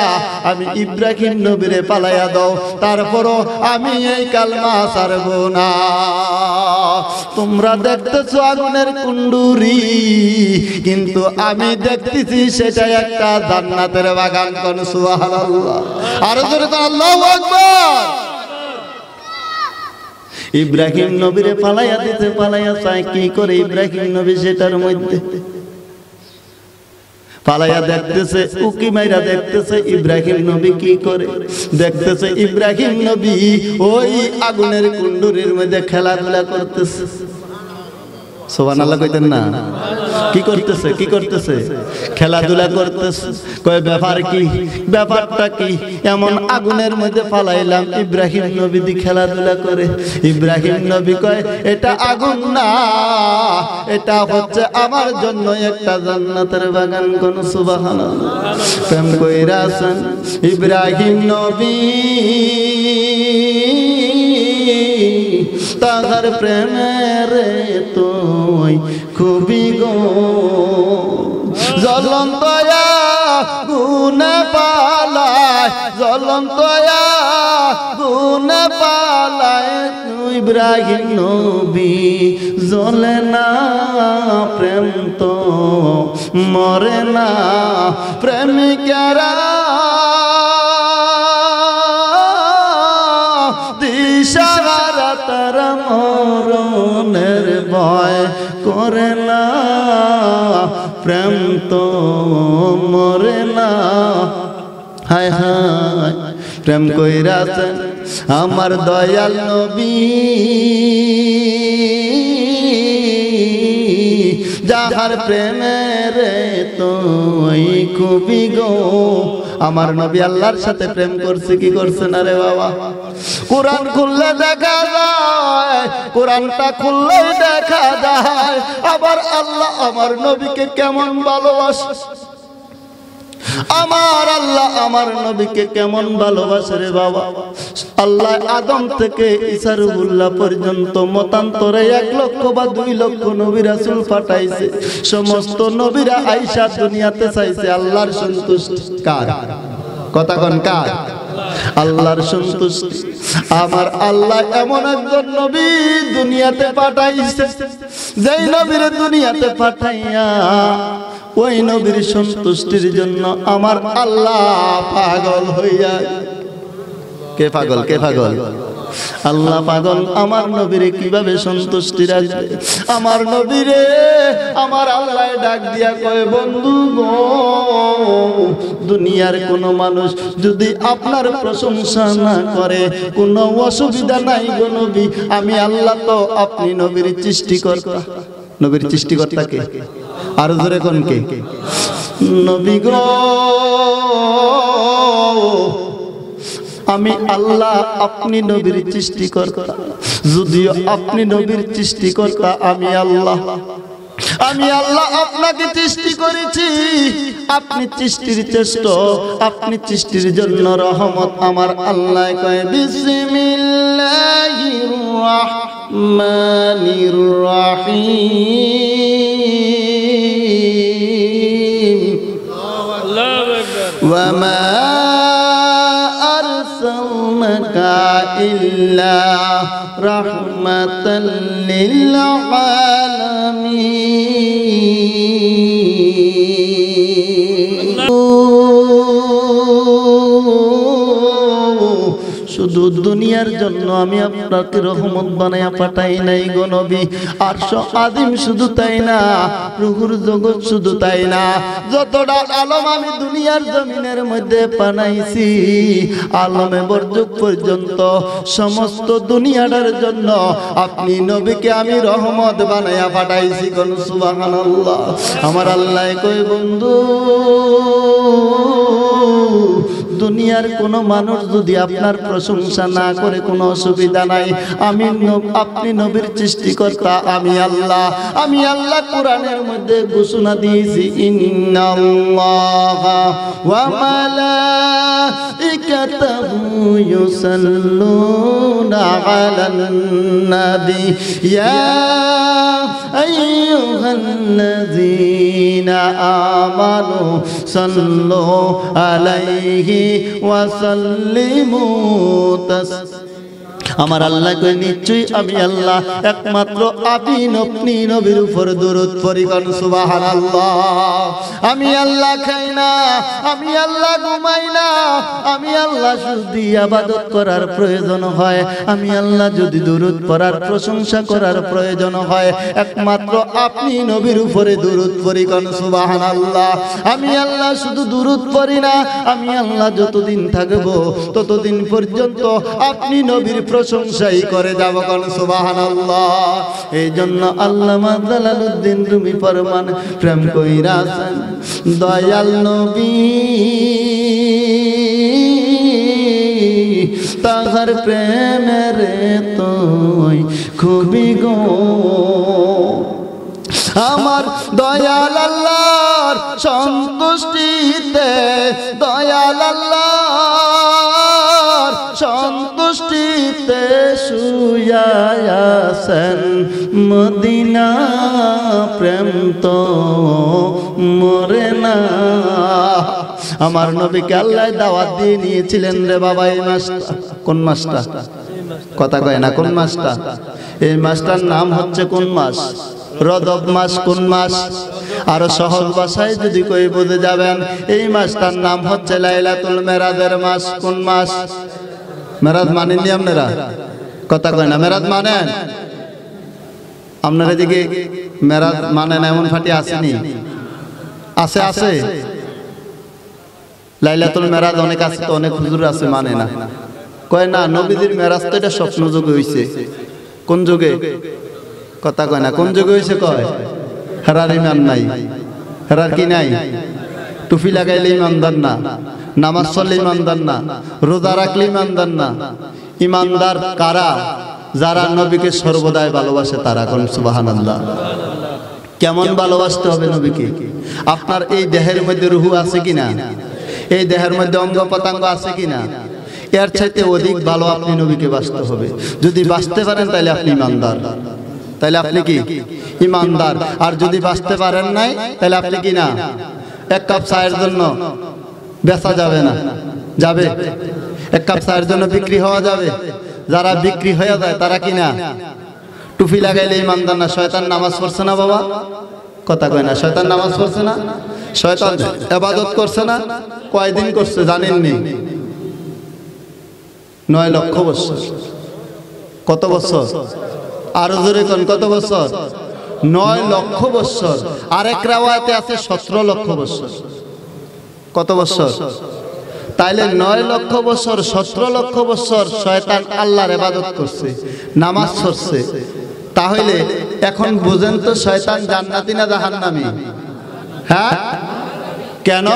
আমি ইব্রাহিম নবীরে পালাইয়া দাও, তারপরও আমি এই কালমা ছাড়ব না। তোমরা দেখতেছো আগুনের কুণ্ডুরি, কিন্তু আমি দেখতেছি সেটা একটা জান্নাতের বাগান। কোন সুবহানাল্লাহ। আর জোরে তো আল্লাহু আকবার। ইব্রাহিম নবীরে পালাইয়া দিতে, পালাইয়া চাই কি করে ইব্রাহিম নবী সেটার মধ্যে পালাইয়া দেখতেছে, উকি মাইরা দেখতেছে ইব্রাহিম নবী কি করে। দেখতেছে ইব্রাহিম নবী ওই আগুনের কুণ্ডুরির মধ্যে খেলাধুলা করতেছে। সুবহানাল্লাহ কইতেন না? কি করতেছে কি করতেছে? খেলাধুলা করতেছে। কয় ব্যাপার কি? ব্যাপারটা কি? এমন আগুনের মধ্যে ফালাইলাম, ইব্রাহিম নবী দি খেলাধুলা করে। ইব্রাহিম নবী কয় এটা আগুন না, এটা হচ্ছে আমার জন্য একটা জান্নাতের বাগান। কোন সুবহানাল্লাহ। প্রেম কইরাছেন ইব্রাহিম নবী, তাহার প্রেমের তুই খুবই গো জ্বলন্ত আগুনে পালায়, জ্বলন্ত আগুনে পালায় ইব্রাহিম নবী। জ্বলে না প্রেম তো মরে না, প্রেমিকেরা দিশাহারা তারা মরণের ভয় করে না, প্রেম তো মরে না। হায় হায় প্রেম কইরাছেন আমার দয়াল নবী, যাহার প্রেমের তুই খুবই গো। আমার নবী আল্লাহর সাথে প্রেম করছে কি করছে না রে বাবা? কোরআন খুললে দেখা যায়, কোরআনটা খুললেই দেখা যায় আবার আল্লাহ আমার নবীকে কেমন ভালোবাসে। আমার আল্লাহ আমার নবীকে কেমন ভালোবাসে রে বাবা। আল্লাহ আদম থেকে ঈসা রুহুল্লাহ পর্যন্ত মতান্তরে 1 লক্ষ বা 2 লক্ষ নবী রাসূল পাঠাইছে। সমস্ত নবীরা আয়েশা দুনিয়াতে চাইছে আল্লাহর সন্তুষ্টি কার? কথা কোন কার? আল্লাহর সন্তুষ্টি। আমার আল্লাহ এমন একজন নবী দুনিয়াতে পাঠাইছে, যেই নবীর দুনিয়াতে পাঠাইয়া ওই নবীর সন্তুষ্টির জন্য আমার আল্লাহ পাগল হইয়া। কে পাগল? কে পাগল? আল্লাহ পাগল। আমার নবীরে কিভাবে সন্তুষ্টি রাখবে? আমার নবীরে আমার আল্লাহ ডাক দিয়া কয় বন্ধু গো, দুনিয়ার কোন মানুষ যদি আপনার প্রশংসা না করে কোনো অসুবিধা নাই গো নবী, আমি আল্লাহ তো আপনি নবীর সৃষ্টিকর্তা। নবীর সৃষ্টিকর্তা কে? আর জোরে কোন কে? নবী গো আমি আল্লাহ, আপনি নবীর সৃষ্টিকর্তা। যদিও আপনি নবীর সৃষ্টিকর্তা, আমি আল্লাহ, আমি আল্লাহ আপনাকে সৃষ্টি করেছি। আপনি সৃষ্টির শ্রেষ্ঠ, আপনি সৃষ্টির জন্য রহমত। আমার আল্লাহ কয় বিসমিল্লাহির রাহমানির রাহিম। আল্লাহু আকবার। ওয়া মা আরসালনাকা ইল্লা রাহমাতাল লিল আলামিন। শুধু দুনিয়ার জন্য আমি আপনাকে রহমত বানায়া পাঠাই নাই গো নবী। আরশ আযীম শুধু তাই না, রূহুর জগৎ শুধু তাই না, যতটা আলম আমি দুনিয়ার জমিনের মধ্যে বানাইছি, আলমে বরযুগ পর্যন্ত সমস্ত দুনিয়াটার জন্য আপনি নবীকে আমি রহমত বানায়া পাঠাইছি। কোন সুবহানাল্লাহ। আমার আল্লাহ কই বন্ধু, দুনিয়ার কোন মানুষ যদি আপনার প্রশংসা না করে কোনো অসুবিধা নাই, আমি আপনি নবীর সৃষ্টিকর্তা, আমি আল্লাহ। আমি আল্লাহ কোরআনের মধ্যে ঘোষণা দিয়েছি ইন্নাল্লাহা ওয়া মালাইকাতাহু ইউসাল্লুনা আলান নবী ইয়া আইয়ুহাল্লাযীনা আমানু সাল্লু আলাইহি ওয়া সাল্লিমু তাসলিমা। আমার আল্লাহ কই নিশ্চয়ই আমি আল্লাহ একমাত্র আপনি নবীর উপর দরুদ পড়ি। কোন সুবহানাল্লাহ। আমি আল্লাহ খাই না, আমি আল্লাহ ঘুমাই না, আমি আল্লাহ যদি ইবাদত করার প্রয়োজন হয়, আমি আল্লাহ যদি দরুদ পড়ার প্রশংসা করার প্রয়োজন হয়, একমাত্র আপনি নবীর উপরে দরুদ পড়ি। কোন সুবহানাল্লাহ। আমি আল্লাহ শুধু দরুদ পড়ি না, আমি আল্লাহ যতদিন থাকবো ততদিন পর্যন্ত আপনি নবীর প্রশংসাই করে যাব কোন সুবহানাল্লাহ। এই জন্য আল্লামা জালালউদ্দিন রুমি ফরমান প্রেম কইরাছেন দয়াল নবী তাহার প্রেমের তুই খুবই গো আমার দয়াল আল্লাহর সন্তুষ্টিতে দয়াল আল্লাহর সন্তুষ্টিতে শুইয়া আছেন মদিনা প্রেম তো মরে না। আমার নবীকে আল্লাহ দাওয়াত দিয়ে নিয়েছিলেন রে বাবা। এই মাসটা কোন মাসটা কথা কয় না, কোন মাসটা? এই মাসটার নাম হচ্ছে কোন মাস? রজব মাস। কোন মাস? আরো সহজ ভাষায় যদি কই বুঝে যাবেন, এই মাসটার নাম হচ্ছে লাইলাতুল মেরাজের মাস। কোন মাস? মেরাজ মানেননি আপনারা? কথা কয় না, মেরাজ মানেন? আপনারা দিকে মেরাজ মানেন এমন ফাটি আসেনি? আছে আছে লাইলাতুল মেরাজ অনেক আছে তো, অনেক হুজুর আছে মানে না, কয় না নবীদের মেরাজ তো এটা স্বপ্ন যুগে হইছে। কোন যুগে? কথা কয় না, কোন যুগে হইছে? কয় হেরার ইমান নাই। হেরার কি নাই? টুপি লাগাইলে ইমানদার না, নামাজ পড়লে ইমানদার না, রোজা রাখলে ইমানদার না। ইমানদার কারা? যারা নবীকে সর্বদাই ভালোবাসে তারা। কোন সুবহানাল্লাহ। কেমন ভালোবাসতে হবে নবীকে? আপনার এই দেহের মধ্যে রুহু আছে কিনা? এই দেহের মধ্যে অঙ্গ প্রত্যঙ্গ আছে কিনা? এর চাইতে অধিক ভালো আপনি নবীকে বাসতে হবে। যদি বাসতে পারেন তাহলে আপনি ইমানদার। তাহলে আপনি কি ইমানদার? আর যদি বাসতে পারেন নাই তাহলে আপনি কি না? এক কাপ চায়ের জন্য বেচা যাবে না? যাবে? এক কাপ চায়ের জন্য বিক্রি হওয়া যাবে? যারা বিক্রি হয়ে যায় তারা কি না? টুপি লাগাইলে ইমানদার না। শয়তান নামাজ পড়ছে না বাবা? কথা কয় না, শয়তান নামাজ পড়ছে না? শয়তান ইবাদত করছে না? কয়দিন করছে জানেননি? 9 লক্ষ বছর। কত বছর? আরো জোরে কোন কত বছর? 9 লক্ষ বছর। আরেক রাওয়ায়াতে আছে 17 লক্ষ বছর। কত বছর? তাইলে 9 লক্ষ বছর 17 লক্ষ বছর শয়তান আল্লাহর ইবাদত করছে, নামাজ পড়ছে। তাহলে এখন বুঝেন তো শয়তান জান্নাতি না জাহান্নামী? হ্যাঁ, কেন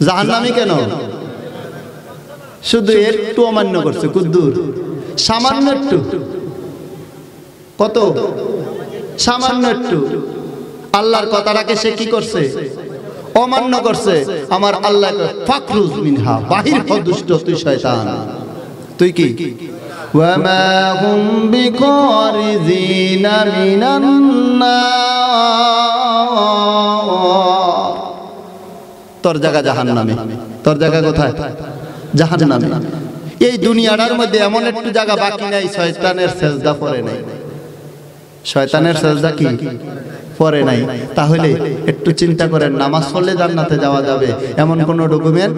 জাহান্নামী? কেন? শুধু একটু অমান্য করছে। কুদ্দুর সামান্য একটু। কত? সামান্য একটু। আল্লাহর কথাটাকে সে কি করছে? অমান্য করছে। আমার আল্লাহ ফাকরুজ মিনহা, বাহির হ দুষ্ট তুই শয়তান। তুই কি? ওয়া মা হুম বিকারিজিনা মিনান নার। তোর জায়গা জাহান্নামে। তোর জায়গা কোথায়? জাহান্নামে। এই দুনিয়াটার মধ্যে এমন একটু জায়গা বাকি নাই শয়তানের সেজদা পড়ে নাই। শয়তানের সেজদা কি পড়ে নাই? তাহলে একটু চিন্তা করেন, নামাজ পড়লে জান্নাতে যাওয়া যাবে এমন কোনো ডকুমেন্ট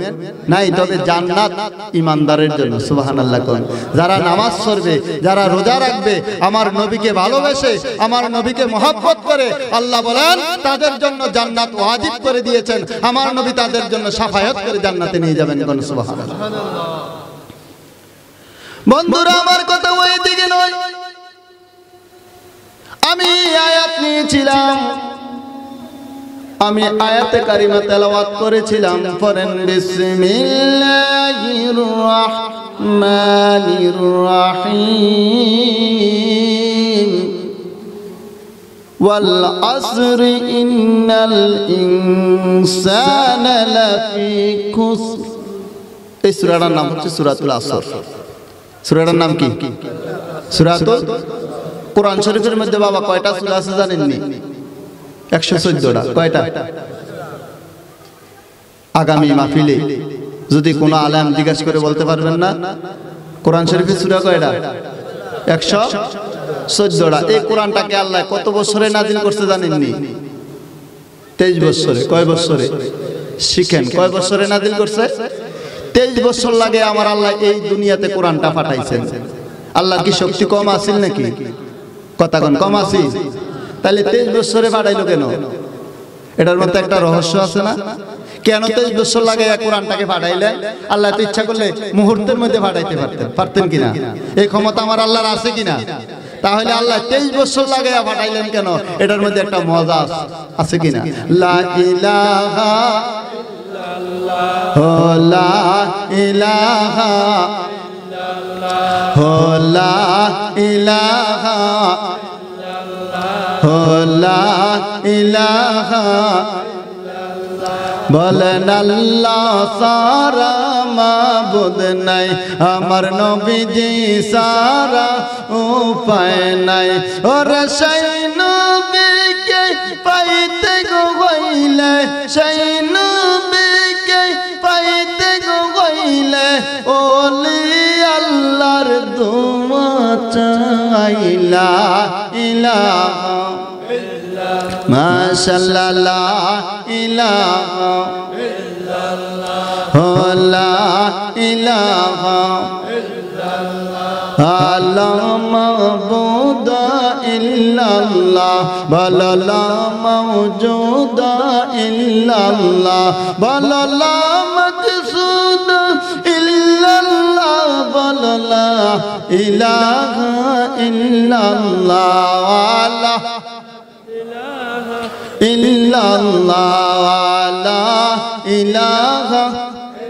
নাই। তবে জান্নাত ইমানদারের জন্য। সুবহানাল্লাহ কোন। যারা নামাজ পড়বে, যারা রোজা রাখবে, আমার নবীকে ভালোবেসে, আমার নবীকে মহব্বত করে, আল্লাহ বলেন তাদের জন্য জান্নাত ওয়াজিব করে দিয়েছেন। আমার নবী তাদের জন্য শাফায়াত করে জান্নাতে নিয়ে যাবেন। কোন সুবহানাল্লাহ। বন্ধুরা আমার কথা ওই দিকে নয়, আমি আয়াত নিয়েছিলাম, আমি আয়াতে কারিমা তেলাওয়াত করেছিলাম। পড়েন বিসমিল্লাহির রাহমানির রাহিম। ওয়াল আসরি ইন্নাল ইনসানা লাফি খুসর। এই সূরাটার নাম হচ্ছে সূরাতুল আসর। সূরাটার নাম কি? সূরাতুল। কোরআন শরীফের মধ্যে বাবা কয়টা সূরা আছে জানেননি? 114টা। কয়টা? আগামী মাহফিলে যদি কোনো আলেম জিজ্ঞাসা করে বলতে পারবেন না কোরআন শরীফের সূরা কয়টা? 114টা। এই কোরআনটাকে আল্লাহ কত বছরে নাজিল করতে জানেননি? 23 বছরে। কয় বছরে? শিখেন, কয় বছরে নাজিল করছে? 23 বছর লাগে আমার আল্লাহ এই দুনিয়াতে কোরআনটা পাঠাইছেন। আল্লাহ কি শক্তি কম আছিল নাকি? কথা কোন কম আছিল? তাহলে 23 বছরে পাঠাইলো কেন? এটার মধ্যে একটা রহস্য আছে না? কেন 23 বছর লাগে কোরআনটাকে পাঠাইলেন? আল্লাহ তো ইচ্ছা করলে মুহূর্তের মধ্যে পাঠাইতে পারতেন কিনা? এই ক্ষমতা আমার আল্লাহর আছে কিনা? তাহলে আল্লাহ 23 বছর লাগে পাঠাইলেন কেন? এটার মধ্যে একটা মজা আছে কিনা? লা ইলাহা ইল্লাল্লাহ, লা ইলাহা ইল্লাল্লাহ, লা ইলাহা লা ইলাহা বলেন আল্লাহ সারা মাবুদ নাই, আমার নবীজি সারা উপায় নাই। ওরে সেই নবীকে পাইতে গো হইলে, সেই নবীকে পাইতে গো হইলে ওলি আল্লাহর দোয়া চাইলা ইলাহা মাশাআল্লাহ লা ইলাহা ইল্লাল্লাহ, লা ইলাহা ইল্লাল্লাহ, লা মাবুদ ইল্লাল্লাহ, লা মাওজুদ ইল্লাল্লাহ, লা মাকসুদ ইল্লাল্লাহ, লা ইলাহা ইল্লাল্লাহ, লা ইল্লাল্লাহ, লা ইলাহা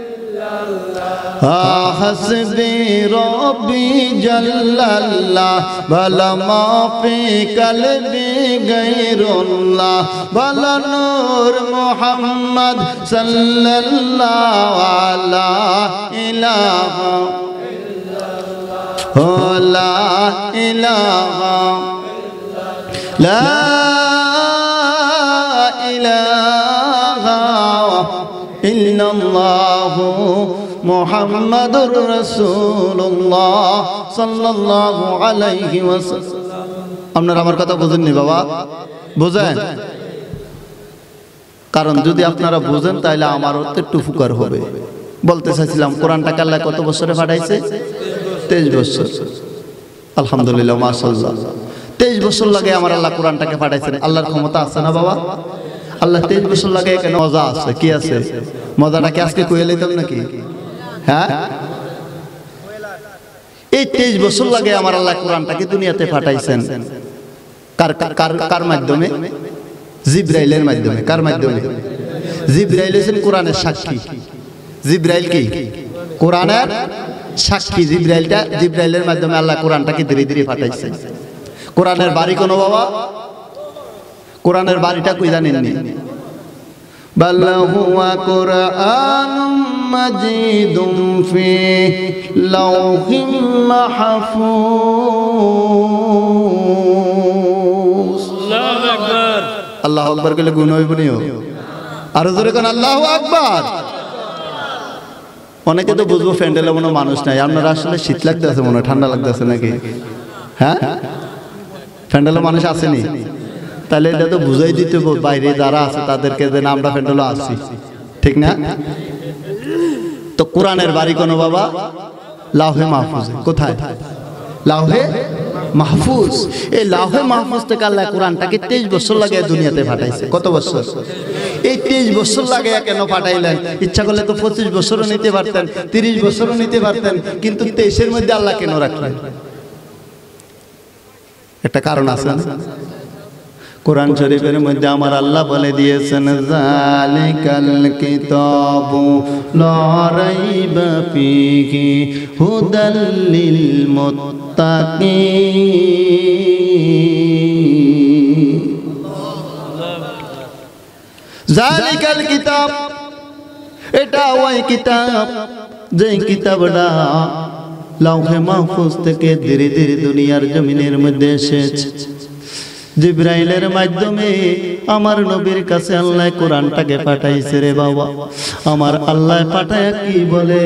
ইল্লাল্লাহ, হাসবি রব্বি জাল্লাল্লাহ, বালা মা ফি কলবি গায়রুল্লাহ, বালা নূর মুহাম্মদ সাল্লাল্লাহু আলা ইলাহা ইল্লাল্লাহ, লা ইলাহা লা ইলাহা ইল্লাল্লাহ মুহাম্মাদুর রাসূলুল্লাহ সাল্লাল্লাহু আলাইহি ওয়াসাল্লাম। আপনারা আমার কথা বুঝেননি বাবা? বুঝেন? কারণ যদি আপনারা বুঝেন তাহলে আমারও একটু উপকার হবে। বলতে চাইছিলাম কোরআনটাকে আল্লাহ কত বছরে পাঠাইছে? 23 বছর। আলহামদুলিল্লাহ, মাশাআল্লাহ। 23 বছর লাগে আমার আল্লাহ কোরআনটাকে পাঠাইছেন। আল্লাহর ক্ষমতা আছে না বাবা? আল্লাহ 23 বছর লাগে, এখানে মজা আছে। কি আছে? মজাটা কি আজকে কইলে লইতাম নাকি? হ্যাঁ, এই 23 বছর লাগে আমার আল্লাহ কোরআনটাকে দুনিয়াতে পাঠাইছেন। কার মাধ্যমে? জিবরাইলের মাধ্যমে। কার মাধ্যমে? জিবরাইল হচ্ছেন কোরআনের সাক্ষী। জিবরাইল কি? কোরআনের সাক্ষী। জিবরাইলের মাধ্যমে আল্লাহ কোরআনটাকে ধীরে ধীরে পাঠাইছেন। কোরআনের বাড়ি কোন বাবা? কোরআনের বাড়িটা কই জানেননি? বাল হুয়া কুরআনুম মাজিদুম ফি লাওহিম মাহফুজ। আল্লাহু আকবার। আল্লাহু আকবার কইলে গুণ হইব নিও? আর জোরে কোন আল্লাহু আকবার। অনেকে তো বুঝবো প্যান্ডেলে মনে মানুষ নাই। আপনারা আসলে শীত লাগতেছে মনে, ঠান্ডা লাগতেছে নাকি? হ্যাঁ, প্যান্ডেলে মানুষ আসেনি, তাহলে এটা তো বুঝাই দিতে বাইরে যারা আছে তাদেরকে যে আমরা প্যান্ডেলে আসছি, ঠিক না? তো কোরআনের বাড়ি কোন বাবা? লাউহে মাহফুজ। কোথায়? লাউহে মাহফুজ। এই লাউহে মাহফুজ থেকে আল্লাহ কোরআনটাকে 23 বছর লাগে দুনিয়াতে পাঠাইছে। কত বছর? এই 23 বছর লাগে কেন পাঠাইলেন? ইচ্ছা করলে তো 25 বছরও নিতে পারতেন, 30 বছরও নিতে পারতেন, কিন্তু 23-এর মধ্যে আল্লাহ কেন রাখলেন? একটা কারণ আছে না? কোরআন শরীফের মধ্যে আমার আল্লাহ বলে দিয়েছেন, যালিকাল কিতাবু লা রাইবা ফীহি হুদাল লিল মুত্তাকিন। যালিকাল কিতাব, এটা ওই কিতাব যে কিতাবটা লাউহে মাহফুজ থেকে ধীরে ধীরে দুনিয়ার জমিনের মধ্যে এসেছে। জিবরাইলের মাধ্যমে আমার নবীর কাছে আল্লাহ কোরআনটাকে পাঠাইছে রে বাবা। আমার আল্লাহ পাঠায় কি বলে?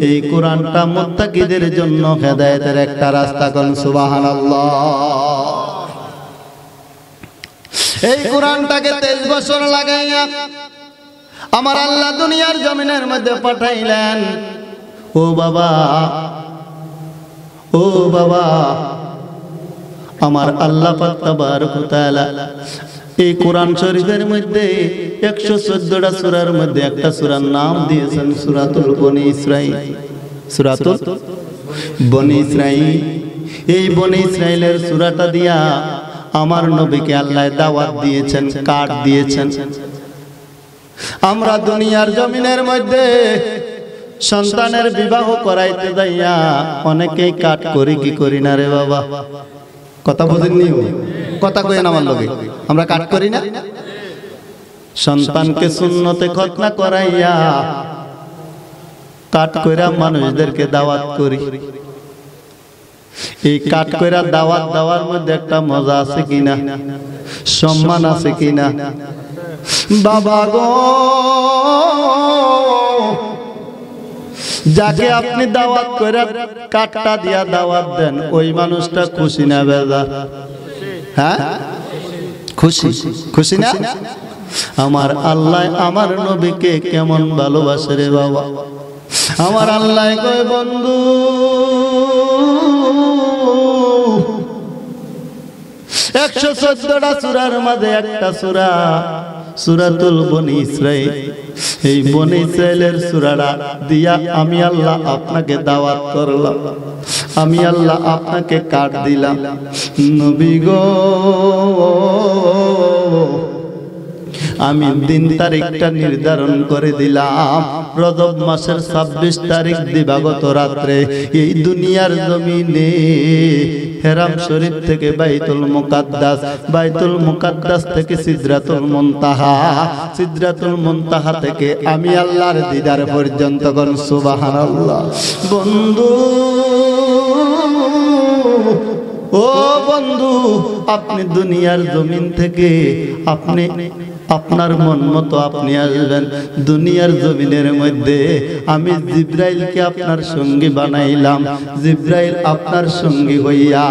এই কোরআনটা মুত্তাকিদের জন্য হেদায়েতের একটা রাস্তা। কোন সুবহানাল্লাহ। এই কোরআনটাকে 23 বছর লাগাইয়া আমার আল্লাহ দুনিয়ার জমিনের মধ্যে পাঠাইলেন। ও বাবা, ও বাবা, আমার আল্লাহ পাক তাবারক ওয়া তাআলা এই কোরআন শরীফের মধ্যে 114টা সূরার মধ্যে একটা সূরার নাম দিয়েছেন সূরাতুল বনী ইসরাঈল। সূরাতুল বনী ইসরাঈল। এই বনী ইসরাঈলের সূরাটা দিয়া আমার নবীকে আল্লাহ দাওয়াত দিয়েছেন, কাট দিয়েছেন। আমরা দুনিয়ার জমিনের মধ্যে সন্তানের বিবাহ করাইতে যাইয়া অনেকেই কাট করি কি করি না রে বাবা? কথা বুঝেননি? কথা কইেন আমার লগে, আমরা কাট করি না? সন্তানকে সুন্নতে খতনা করাইয়া কাট কইরা মানুষদেরকে দাওয়াত করি। এই কাট কইরা দাওয়াত দেওয়ার মধ্যে একটা মজা আছে কিনা, সম্মান আছে কিনা? বাবা গো, যাকে আপনি দাওয়াত কইরা কাটটা দিয়া দাওয়াত দেন, ওই মানুষটা খুশি না বেজার? হ্যাঁ, খুশি। খুশি না? আমার আল্লাহ আমার নবীকে কেমন ভালোবাসে রে বাবা। আমার আল্লাহ কয় বন্ধু, 114টা সূরার মাঝে একটা সূরা সূরাতুল বনী ইসরাঈল। এই বনী ইসরাঈলের সূরাটা দিয়া আমি আল্লাহ আপনাকে দাওয়াত করলাম, আমি আল্লাহ আপনাকে কাট দিলাম। নবী গো, আমি দিন তারিখটা নির্ধারণ করে দিলাম, রজব মাসের 26 তারিখ দিবাগত রাত্রে এই দুনিয়ার জমিনে হেরাম শরীফ থেকে বাইতুল মুকাদ্দাস, বাইতুল মুকাদ্দাস থেকে সিদরাতুল মুনতাহা, সিদরাতুল মুনতাহা থেকে আমি আল্লাহর দিদার পর্যন্ত কোন সুবহানাল্লাহ। বন্ধু ও বন্ধু, আপনি দুনিয়ার জমিন থেকে আপনি আপনার মন মতো আপনি আসবেন। দুনিয়ার জমিনের মধ্যে আমি জিব্রাইলকে আপনার সঙ্গী বানাইলাম, জিব্রাইল আপনার সঙ্গী হইয়া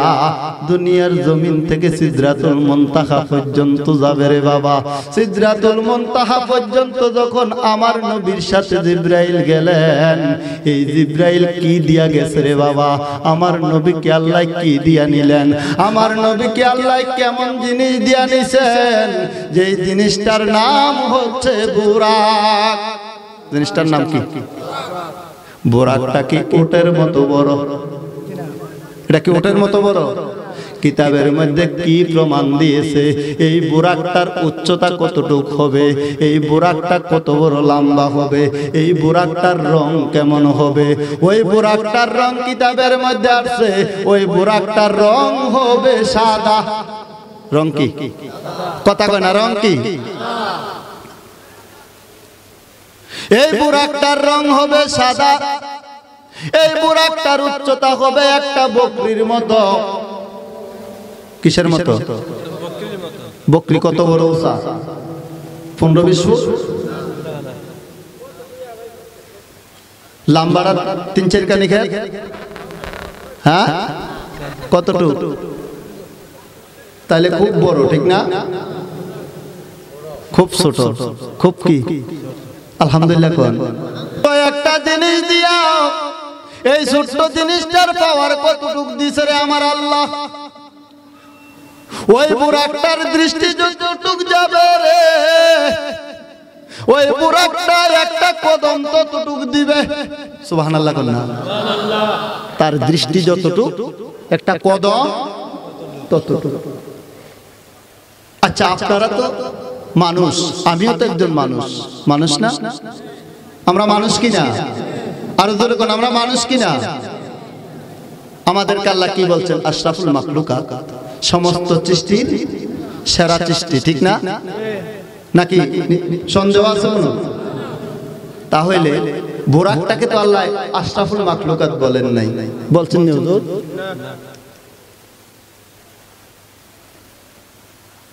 দুনিয়ার জমিন থেকে সিদরাতুল মুনতাহা পর্যন্ত যাবে রে বাবা। সিদরাতুল মুনতাহা পর্যন্ত যখন আমার নবীর সাথে জিব্রাইল গেলেন, এই জিব্রাইল কি দিয়া গেছে রে বাবা? আমার নবীকে আল্লাহ কি দিয়া নিলেন? আমার নবীকে আল্লাহ কেমন জিনিস দিয়া নিছেন? যে জিনিসটার নাম হচ্ছে বুরাক। জিনিসটার নাম কি? বুরাকটা কি ওটের মতো বড়? এটা কি ওটের মতো বড়? কিতাবের মধ্যে কি প্রমাণ দিয়েছে? এই বুরাকটার উচ্চতা কতটুক হবে, এই বুরাকটা কত বড় লম্বা হবে, এই বুরাকটার রং কেমন হবে? ওই বুরাকটার রং কিতাবের মধ্যে আছে, ওই বুরাকটার রং হবে সাদা। রং কি? কথা কয় না, রং কি? এই বুরাকটার রং হবে সাদা। এই বুরাকটার উচ্চতা হবে একটা বকরির মতো। কিসের মতো? বকরি কত বড় উঁচা? 15-20 ফুট। লম্বাটা 3-4 কানি খেয়ে, হ্যাঁ কতটুক? তাহলে খুব বড়, ঠিক না? খুব ছোট, খুব কি? আলহামদুলিল্লাহ কোন একটা জিনিস দিয়া এই ছোট্ট জিনিসটার পাওয়ার কতটুক দিছে রে আমার আল্লাহ। ওই বুরাকটার দৃষ্টি যতটুক যাবে রে, ওই বুরাকটা একটা কদম ততটুক দিবে। সুবহানাল্লাহ কোন না? তার দৃষ্টি যতটুক, একটা কদম ততটুক। আচ্ছা, আপনারা তো মানুষ, আমিও তো একজন মানুষ, মানুষ না? আমরা মানুষ কিনা? আরো জোরে কোন, আমরা মানুষ কিনা? আমাদেরকে আল্লাহ কি বলছেন? আশরাফুল মাখলুকাত, সমস্ত সৃষ্টির সেরা সৃষ্টি, ঠিক না? নাকি সন্দেহ আছে কোনো? তাহলে বুরাকটাকে তো আল্লাহ আশরাফুল মাখলুকাত বলেন নাই, বলছেন না হুজুর?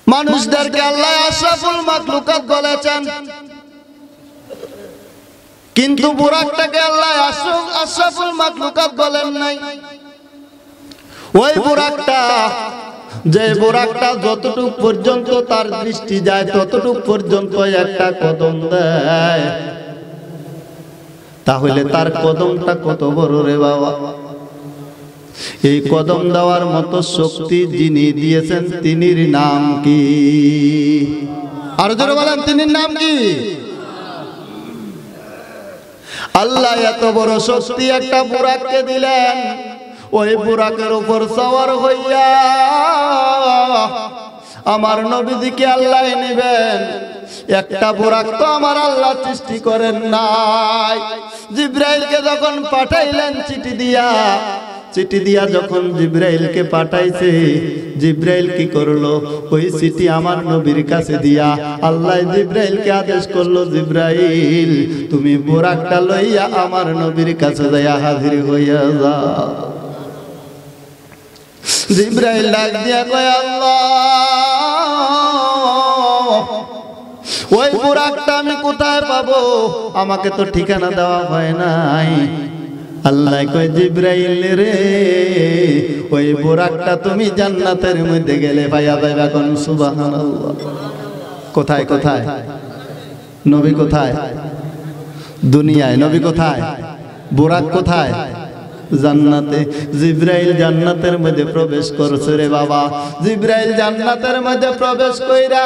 মানুষদেরকে আল্লাহ আশরাফুল মাখলুকাত বলেছেন, কিন্তু বুরাকটাকে আল্লাহ আশরাফুল মাখলুকাত বলেন নাই। ওই বুরাকটা, যে বুরাকটা যতটুক পর্যন্ত তার দৃষ্টি যায় ততটুক পর্যন্ত একটা কদম দেয়, তাহলে তার কদমটা কত বড় রে বাবা। এই কদম দেওয়ার মতো শক্তি যিনি দিয়েছেন তিনির নাম কি? আর জোরে বলেন তিনির নাম কি? আল্লাহ এত বড় শক্তি একটা বুরাককে দিলেন, ওই বুরাকের উপর সওয়ার হইয়া আমার নবীজিকে আল্লাহ নেবেন। একটা বুরাক তো আমার আল্লাহ সৃষ্টি করেন নাই। জিবরাইলকে যখন পাঠাইলেন চিঠি দিয়া যখন জিবরাইলকে পাঠাইছে, জিবরাইল কি করলো? ওই চিঠি আমার নবীর কাছে দিয়া আল্লাহ জিবরাইলকে আদেশ করলো, জিবরাইল তুমি বুরাকটা লইয়া আমার নবীর কাছে যাইয়া হাজির হইয়া যাও। জিবরাইল ডাক দিয়া কয়, আল্লাহ ওই বুরাকটা আমি কোথায় পাবো? আমাকে তো ঠিকানা দেওয়া হয় নাই। আল্লাহ কয়, জিবরাইল রে, ওই বুরাকটা তুমি জান্নাতের মধ্যে গেলে পাইয়া যাইবা। কোন সুবহানাল্লাহ। কোথায় কোথায়? নবী কোথায়? দুনিয়ায়। নবী কোথায়? বুরাক কোথায়? জান্নাতে। জিবরাইল জান্নাতের মধ্যে প্রবেশ করছে রে বাবা। জিবরাইল জান্নাতের মধ্যে প্রবেশ কইরা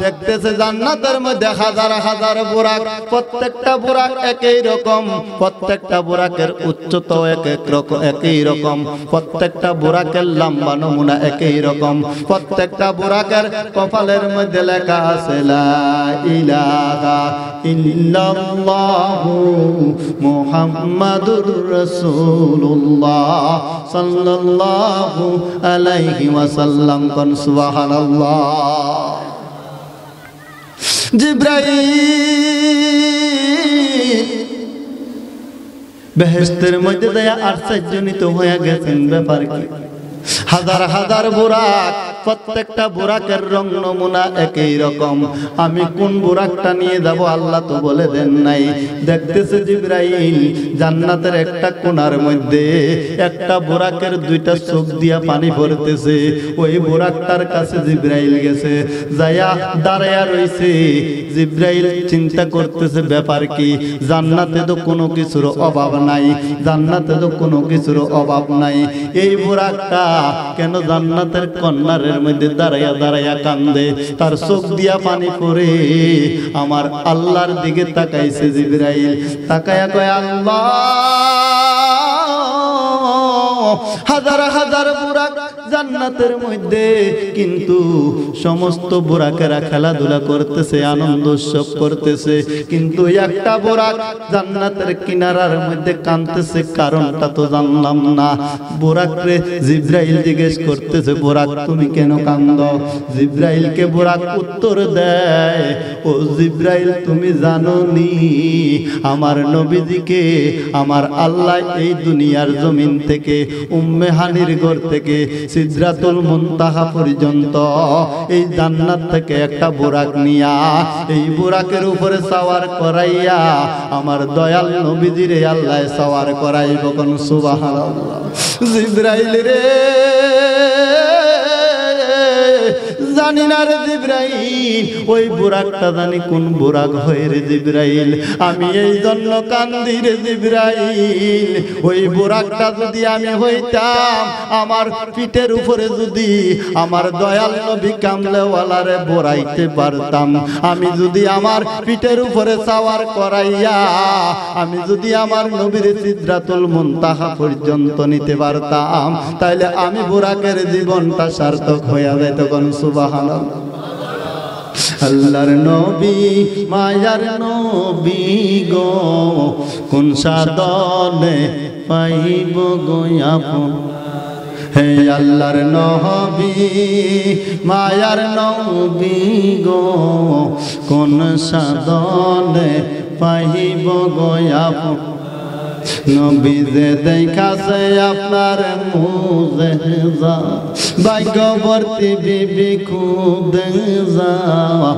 দেখতেছে জান্নাতের মধ্যে হাজার হাজার বুরাক, প্রত্যেকটা বুরাক একই রকম, প্রত্যেকটা বুরাকের উচ্চতা একই রকম, প্রত্যেকটা বুরাকের লম্বা নমুনা একই রকম, প্রত্যেকটা বুরাকের কপালের মধ্যে লেখা আছে লা ইলাহা ইল্লাল্লাহু মুহাম্মাদুর রাসূলুল্লাহ সাল্লাল্লাহু আলাইহি ওয়াসাল্লাম। কোন সুবহানাল্লাহ। জিবরাইল বেহেশতের মধ্যে যায় আশ্চর্যজনিত হয়ে গেছেন। ব্যাপার কি? হাজার হাজার বুরাক, প্রত্যেকটা বুরাকের রং নমুনা একই রকম। আমি কোন বুরাকটা নিয়ে যাব আল্লাহ তো বলে দেন নাই। দেখতেছে জিবরাইল জান্নাতের একটা কোণার মধ্যে একটা বুরাকের দুইটা চোখ দিয়া পানি পড়তেছে। ওই বুরাকটার কাছে জিবরাইল গেছে, যায়া দাঁড়ায়া রইছে। জিবরাইল চিন্তা করতেছে ব্যাপার কি? জান্নাতে তো কোনো কিছুর অভাব নাই, জান্নাতে তো কোনো কিছুর অভাব নাই। এই বুরাকটা কেন জান্নাতের কর্নারের মধ্যে দাঁড়াইয়া দাঁড়াইয়া কান্দে? তার চোখ দিয়া পানি পড়ে। আমার আল্লাহর দিকে তাকাইছে জিবরাইল, তাকায়া কয়, আল্লাহ হাজার হাজার বুরাক জান্নাতের মধ্যে, কিন্তু সমস্ত বুরাকেরা খেলাধুলা করতেছে, আনন্দ উৎসব করতেছে, কিন্তু একটা বুরাক জান্নাতের কিনারার মধ্যে কাঁদতেছে। কারণটা তো জানলাম না। বুরাকরে জিবরাইল জিজ্ঞেস করতেছে, বুরাক তুমি কেন কাঁদো? জিবরাইলকে বুরাক উত্তর দেয়, ও জিবরাইল তুমি জানো নি আমার নবীজিকে আমার আল্লাহ এই দুনিয়ার জমিন থেকে উম্মে হানির ঘর থেকে সিদরাতুল মুনতাহা পর্যন্ত এই জান্নাত থেকে একটা বুরাক নিয়া এই বুরাকের উপরে সওয়ার করাইয়া আমার দয়াল নবীজিরে আল্লাহ সওয়ার করাইব। কোন সুবহানাল্লাহ। জিবরাইল রে জানি না রে জিবরাইল, ওই বুরাকটা জানি কোন বুরাক হয়ে রে জিবরাইল। আমি এই জন্য কান্দি রে জিবরাইল, ওই বুরাকটা যদি আমি হইতাম, আমার পিঠের উপরে যদি আমার দয়াল নবী কামলেওয়ালারে বড়াইতে পারতাম, আমি যদি আমার পিঠের উপরে সওয়ার করাইয়া আমি যদি আমার নবীর সিদরাতুল মুনতাহা পর্যন্ত নিতে পারতাম, তাইলে আমি বুরাকের জীবনটা সার্থক হইয়া যেত। কোন সুবহানাল্লাহ। আল্লাহর নবী মায়ার নবী গো, কোন সাধনে পাইব গো আপন। হে আল্লাহর নবী মায়ার নবী গো, কোন সাধনে পাইব গো আপন। নবী যে দেখাছে আপনার মুজেজা, ভাগ্যবর্তী বিবি খুদে যাওয়া,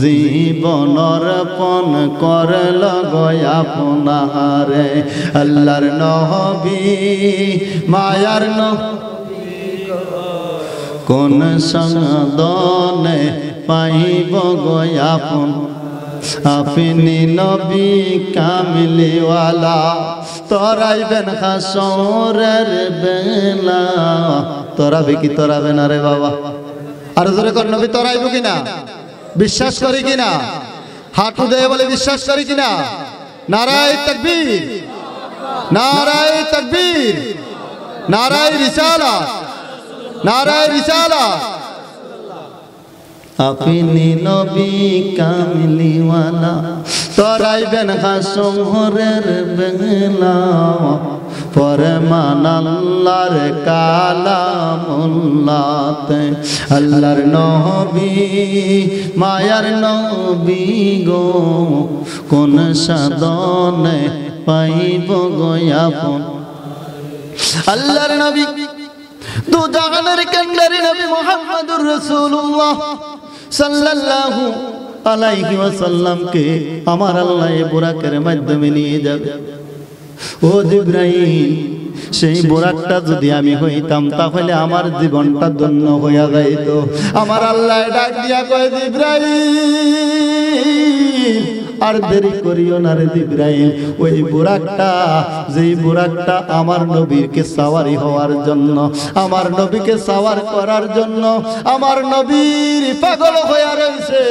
জীবনর পণ করল গো আপনারে। আল্লাহর নবী মায়ার নবী কোন সাধনে পাইব গো আপন। আপনি নবী কামলিওয়ালা তরাইবেন হাসরের বেলা। তরাবে কি তরাবে না রে বাবা? আর জোরে কর, নবী তরাইব কিনা? বিশ্বাস করি কিনা? হাঁটু দেয় বলে বিশ্বাস করি কিনা? নারায়ে তাকবীর, নারায়ে তাকবীর, নারায়ে রিসালাত, নারায়ে রিসালাত। আপনি নবী কামলিওয়ালা তরাইবেন হাসরের বেলা। ফরমান আল্লাহর কালামুল্লাতে আল্লাহর নবী মায়ার নবী গো, কোন সাধনে পাইব গো আপন। আল্লাহর নবী দু জাহানের কান্ডারি নবী মুহাম্মদুর রাসূলুল্লাহ সাল্লাল্লাহু আলাইহি ওয়াসাল্লামকে আমার আল্লাহ বুরাকের মাধ্যমে নিয়ে যাবে। ও জিবরাইল, সেই বুরাকটা যদি আমি হইতাম তাহলে আমার জীবনটা ধন্য হইয়া যাইত। আমার আল্লাহ ডাক দিয়া কয়, জিবরাইল আর দেরি করিও না রে জিবরাইল। ওই বুরাকটা, যেই বুরাকটা আমার নবীকে সাওয়ারি হওয়ার জন্য, আমার নবীকে সাওয়ার করার জন্য আমার নবীর পাগল হইয়া রয়েছে,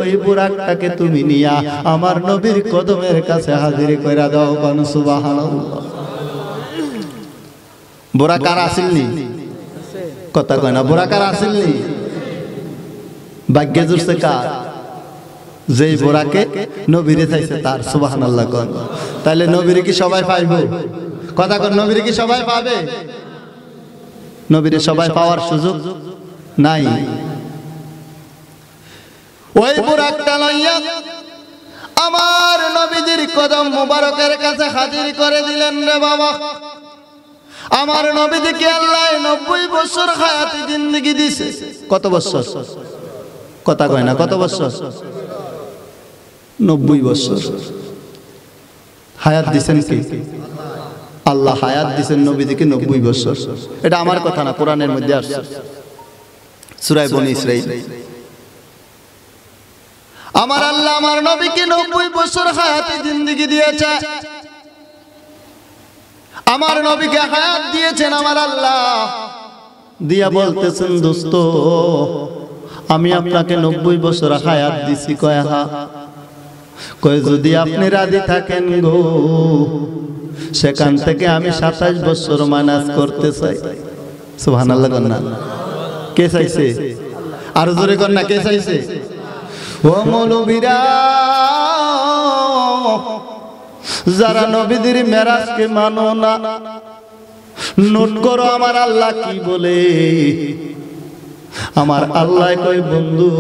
ওই বুরাকটাকে তুমি নিয়া আমার নবীর কদমের কাছে হাজির কইরা দাও। কোন সুবহানাল্লাহ। বুরাক আর আসিলনি? কথা কয় না, বুরাক আর আসিলনি? ভাগ্যে জুড়ছে কার? যেই বোরাকে নবীরে চাইছে তার। সুবহানাল্লাহ কোন। তাহলে নবীরে কি সবাই পাইবে? কথা কোন, নবীরে কি সবাই পাবে? নবীরে সবাই পাওয়ার সুযোগ নাই। ওই বোরাকটা লইয়া আমার নবীজির কদম মুবারকের কাছে হাজির করে দিলেন রে বাবা। আমার নবীজিকে আল্লাহ 90 বছর হায়াতে জিন্দেগি দিয়েছে। কত বছর? কথা কয় না, কত বছর? 90 বছর হায়াত দিছেন কি? আল্লাহ হায়াত দিছেন নবীজিকে 90 বছর। এটা আমার কথা না, কোরআনের মধ্যে আসছে, সূরা বনী ইসরাঈল। আমার আল্লাহ আমার নবীকে 90 বছর হায়াতে জিন্দেগি দিয়েছে। আমার নবীকে হায়াত দিয়েছেন আমার আল্লাহ, দিয়া বলতেছেন, দোস্ত আমি আপনাকে 90 বছর হায়াত দিছি। কয় হা? কয় যদি আপনি রাজি থাকেন গো, সেখান থেকে আমি 27 বছর মাইনাস করতে চাই। সুবহানাল্লাহ কর না। কে চাইছে? আর জোরে কর না, কে চাইছে? ও মৌলবীরা, যারা নবীদের মেরাজকে মানো না, নোট করো আমার আল্লাহ কি বলে। আমার আল্লাহ কয়, বন্ধু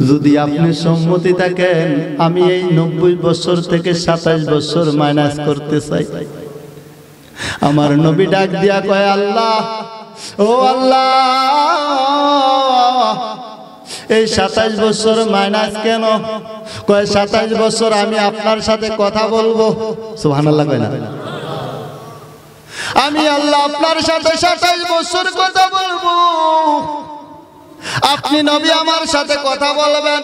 যদি আপনি সম্মতি থাকেন আমি এই 90 বছর থেকে 27 বছর মাইনাস করতে চাই। আমার নবী ডাক দিয়া কয়, আল্লাহ, ও আল্লাহ, এই 27 বছর মাইনাস কেন? কয় 27 বছর আমি আপনার সাথে কথা বলবো। সুবহানাল্লাহ কয় না? আমি আল্লাহ আপনার সাথে 27 বছর কথা বলবো, আপনি নবী আমার সাথে কথা বলবেন।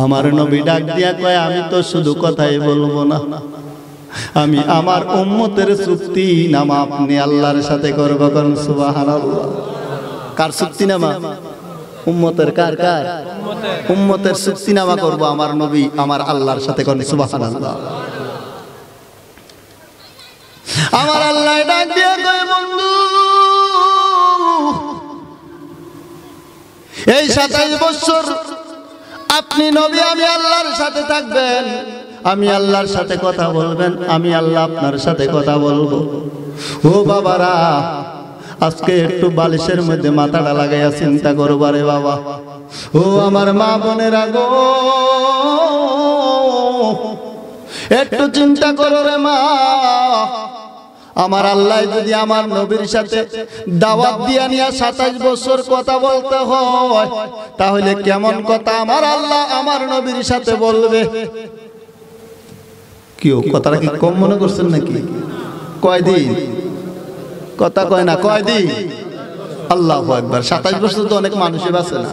আমার নবী ডাক দিয়া কয়, আমি তো শুধু কথাই বলবো না, আমি আমার উম্মতের চুক্তি নামা আপনি আল্লাহর সাথে করব। কোন সুবহানাল্লাহ। কার চুক্তি নামা? উম্মতের। কার? কার? উম্মতের চুক্তি নামা করব আমার নবী আমার আল্লাহর সাথে। কোন সুবহানাল্লাহ। আমার আল্লাহ ডাক দিয়া কয়, বন্ধু এই 27 বছর আপনি নবী আমি আল্লাহর সাথে থাকবেন, আমি আল্লাহর সাথে কথা বলবেন, আমি আল্লাহ আপনার সাথে কথা বলবো। ও বাবারা, আজকে একটু বালিশের মধ্যে মাথাটা লাগাইয়া চিন্তা করবা রে বাবা। ও আমার মা বোনেরা গো, একটু চিন্তা করো রে মা। আমার আল্লাহ যদি আমার নবীর সাথে দাওয়াত দিয়া নিয়া 27 বছর কথা বলতে হয়, তাহলে কেমন কথা আমার আল্লাহ আমার নবীর সাথে বলবে? কি কথাটা কি কম মনে করছেন নাকি? কয়দিন? কথা কয় না, কয়দিন? আল্লাহু আকবার। 27 বছর তো অনেক মানুষই বাঁচে না।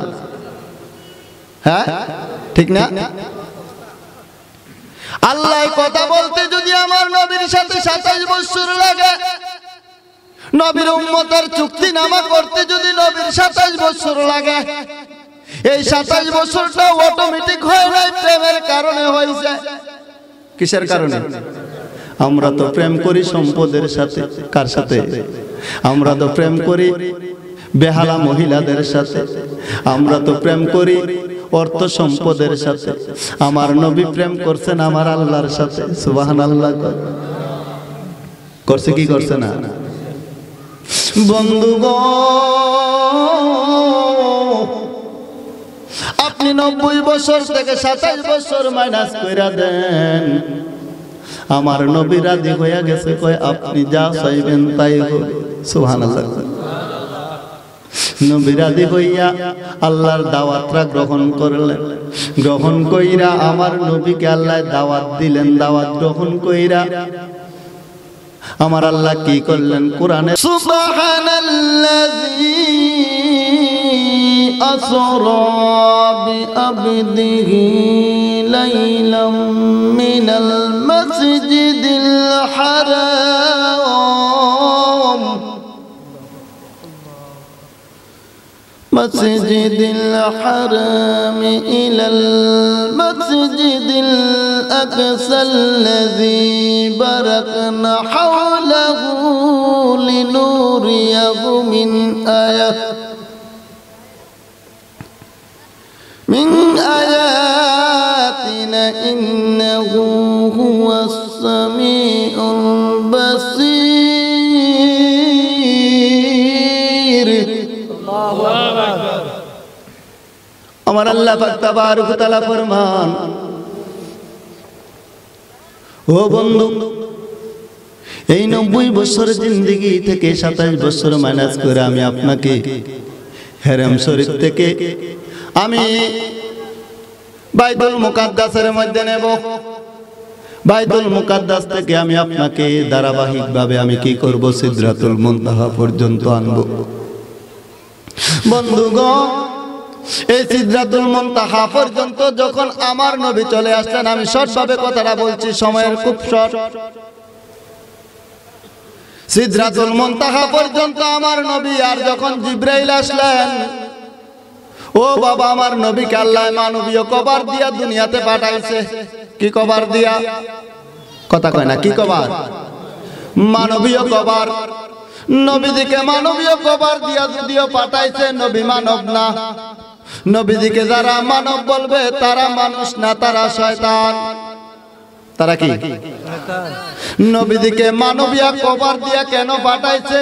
হ্যাঁ ঠিক না? আল্লাহ কথা বলতে যদি আমার নবীর সাথে 27 বছর লাগে, নবীর উম্মতের চুক্তিনামা করতে যদি নবীর 27 বছর লাগে, এই 27 বছরটা অটোমেটিক হয় নাই, প্রেমের কারণে হয়েছে। কিসের কারণে? আমরা তো প্রেম করি সম্পদের সাথে। কার সাথে? আমরা তো প্রেম করি বেহালা মহিলাদের সাথে, আমরা তো প্রেম করি অর্থ সম্পদের সাথে। আমার নবী প্রেম করছেন আমার আল্লাহর সাথে। সুবহানাল্লাহ করছে কি করছে না? বন্ধুগণ, আপনি 90 বছর থেকে 27 বছর মাইনাস কইরা দেন, আমার নবী রাজি হইয়া গেছে, কয় আপনি যা চাইবেন তাই হবে। সুবহানাল্লাহ। নবী রাজি হইয়া আল্লাহর দাওয়াতটা গ্রহণ করলেন। গ্রহণ কইরা আমার নবীকে আল্লাহ দাওয়াত দিলেন। দাওয়াত গ্রহণ কইরা আমার আল্লাহ কি করলেন? কোরআনে সুবহানাল্লাযী আসরা বিআবদিহি লাইলাম মিনাল মাসজিদিল হারাম مسجد الحرام إلى المسجد الأقصى الذي باركنا حوله لنريه من آياتنا إنه هو السميع البصير। আমার আল্লাহ পাক তাবারক ওয়া তাআলা ফরমান, ও বন্ধু, এই 90 বছর জিন্দেগি থেকে 27 বছর মাইনাস করে আমি আপনাকে হেরেম শরীফ থেকে আমি বাইতুল মুকাদ্দাসের মধ্যে নেব। বাইতুল মুকাদ্দাস থেকে আমি আপনাকে ধারাবাহিকভাবে আমি কি করব? সিদরাতুল মুনতাহা পর্যন্ত আনব। বন্ধুগণ, এই সিদরাতুল মুনতাহা পর্যন্ত যখন আমার নবী চলে আসলেন, আমি শর্টভাবে কথাটা বলছি, সময়ের খুব শর্ট। সিদরাতুল মুনতাহা পর্যন্ত আমার নবী, আর যখন জিবরাইল আসলেন, ও বাবা, আমার নবীকে আল্লাহ মানবীয় কবর দিয়া দুনিয়াতে পাঠাইছে। কি কবর দিয়া? কথা কয় না, কি কবর? মানবীয় কবর। নবীজিকে মানবীয় কবর দিয়া যদিও পাঠাইছে, নবী মানব না। নবীজিকে যারা মানব বলবে তারা মানুষ না, তারা শয়তান। তারা কি? নবীজিকে মানবীয় কবর দিয়া কেন পাঠাইছে?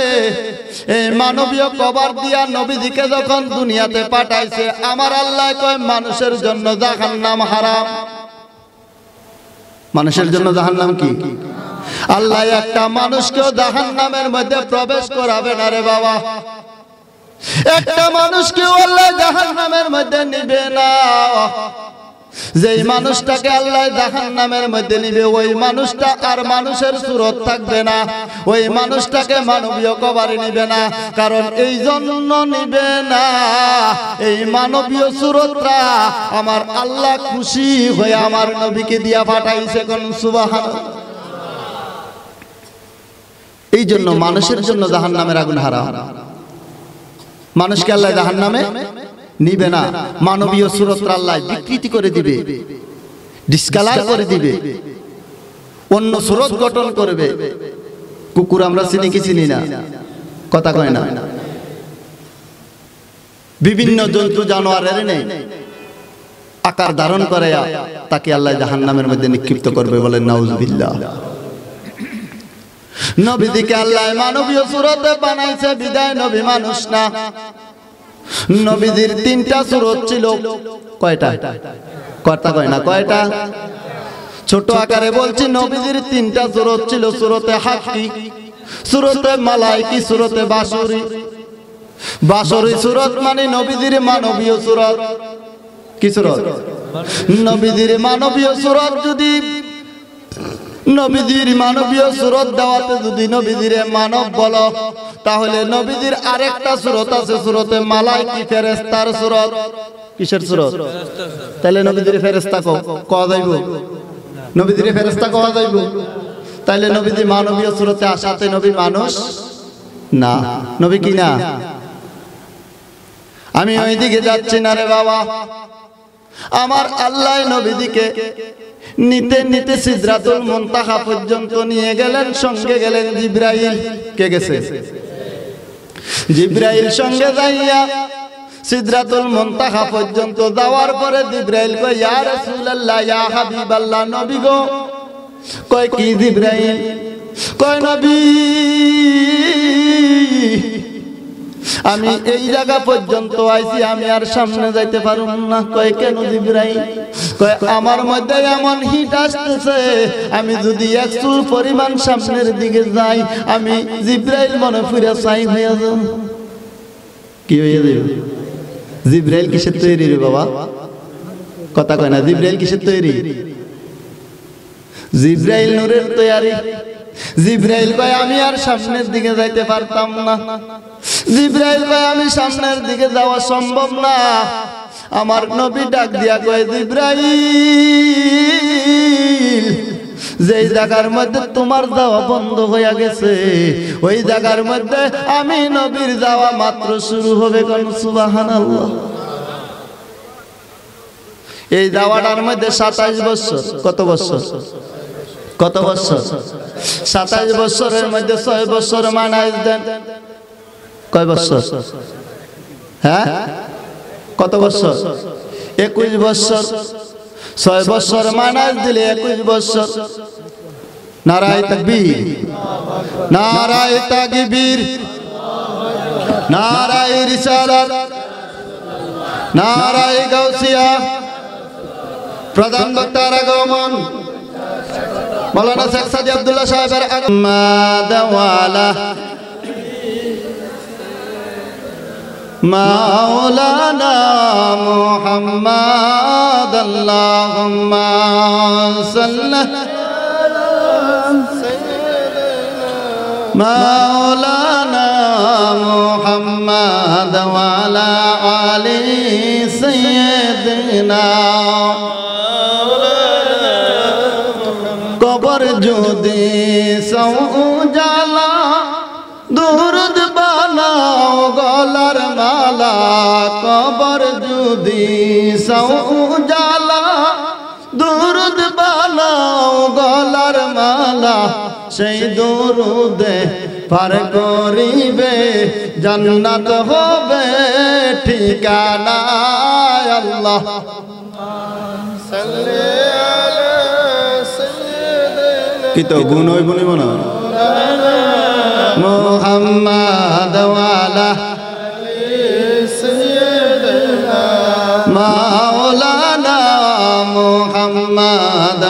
এই মানবীয় কবর দিয়া নবীজিকে যখন দুনিয়াতে পাঠাইছে, আমার আল্লাহ কয় মানুষের জন্য জাহান্নাম হারাম। মানুষের জন্য জাহান্নাম কি? আল্লাহ একটা মানুষকেও জাহান্নামের মধ্যে প্রবেশ করাবে না রে বাবা। একটা মানুষকেও আল্লাহ জাহান্নামের মধ্যে নিবে না। যেই মানুষটাকে আল্লাহ জাহান্নামের মধ্যে নিবে, ওই মানুষটা আর মানুষের সুরত থাকবে না, ওই মানুষটাকে মানবীয় কবরে নিবে না। কারণ এই জন্য নিবে না, এই মানবীয় সুরতটা আমার আল্লাহ খুশি হয়ে আমার নবীকে দিয়া পাঠাইছে। কোন সুবহানাল্লাহ। এই জন্য মানুষের জন্য জাহান্নামের আগুন হারাম। মানুষকে আল্লাহ জাহান্নামে নিবে না। মানবীয় সুরতটা আল্লাহ বিকৃতি করে দিবে, ডিসকালার করে দিবে, অন্য সুরত গঠন করবে। কুকুর আমরা চিনি কি চিনি না? কথা কয় না। বিভিন্ন জন্তু জানোয়ারের নেই আকার ধারণ করে তাকে আল্লাহ জাহান্নামের মধ্যে নিক্ষিপ্ত করবে। বলেন নাউজুবিল্লাহ। নবীজিকে আল্লাহ মানবীয় সুরতে বানাইছে বিদায় নবী মানুষ না। নবীজির 3টা সুরত ছিল। কয়টা? কথা কয় না, কয়টা? ছোট আকারে বলছি, নবীজির 3টা সুরত ছিল। সুরতে হাক্কি, সুরতে মালাইকি, সুরতে বাসুরি। বাসুরি সুরত মানে নবীজির মানবীয় সুরত। কি সুরত? নবীজির মানবীয় সুরত। যদি নবীজির মানবীয় সুরত দেওয়াতে যদি নবীজিরে মানব বলো, তাহলে নবীজির আরেকটা সুরত আছে, সুরতে মালাইকি, ফেরেশতার সুরত। কিসের সুরত? তাহলে নবীদের ফেরেশতা কওয়া যাইব? নবীদের ফেরেশতা কওয়া যাইব? তাইলে নবীজি মানবীয় সুরতে আসাতে নবী মানুষ না, নবী কি না? আমি ওইদিকে যাচ্ছি না রে বাবা। আমার আল্লাহ নবীদিকে নিতে নিতে সিদরাতুল মুনতাহা পর্যন্ত নিয়ে গেলেন, সঙ্গে গেলেন জিবরাইল। কে গেছে? জিবরাইল সঙ্গে যাইয়া সিদরাতুল মুনতাহা পর্যন্ত যাওয়ার পরে জিবরাইল কয়, ইয়া রাসূলুল্লাহ, ইয়া হাবিবাল্লাহ, নবী গো। কয় কি জিবরাইল? কয় নবী, আমি এই জায়গা পর্যন্ত আইছি, আমি আর সামনে যাইতে পারুম না। কয় কেন জিবরাইল? কয় আমার মধ্যে এমন হিট আসতেছে, আমি যদি এক চুল পরিমাণ সামনের দিকে যাই, আমি জিবরাইল মনে ফুরা চাই হয়ে যাব। কি হয়ে যাবে? জিবরাইল কিসের তৈরি রে বাবা? কথা কয় না। জিবরাইল কিসের তৈরি? জিবরাইল নূরের তৈরি। জিবরাইল কয় আমি আর সামনের দিকে যাইতে পারতাম না। জিবরাইল কয় আমি সামনের দিকে যাওয়া সম্ভব না। আমার নবী ডাক দিয়া কয়, জিবরাইল, যেই জায়গার মধ্যে তোমার যাওয়া বন্ধ হয়ে গেছে, ওই জায়গার মধ্যে আমি নবীর যাওয়া মাত্র শুরু হবে। কোন সুবহানাল্লাহ। এই যাওয়াটার মধ্যে 27 বছর। কত বছর? কত বছর? 27 বছরের মধ্যে 6 বছর মানাইজ দেন। কয় বছর? হ্যাঁ, কত বছর? 21 বছর। 6 বছর মানাইজ দিলে 21 বছর। নারায়ে তাকবীর, নারায়ে তাকবীর, নারায়ে রিসালাত, নারায়ে গাউসিয়া। প্রধান বক্তার আগমন মাওলানা শেখ সাদি আব্দুল্লাহ সাহেবের আগমন। মাওলানা মুহাম্মদ আল্লাহুম্মা সাল্লি মাওলানা মুহাম্মদ ওয়া আলা আলি সাইয়্যিদিনা। কবর যদি সৌজালা, দুরুদ বানাও গলার মালা। কবর যদি সৌজালা, দুরুদ বানাও গলার মালা। সেই দুরুদে পার করিবে জান্নাত হবে ঠিকানা। আল্লাহ কি তো গুণ হইব নি মনে হয়? মুহাম্মদ ওয়ালা মাওলানা মুহাম্মদ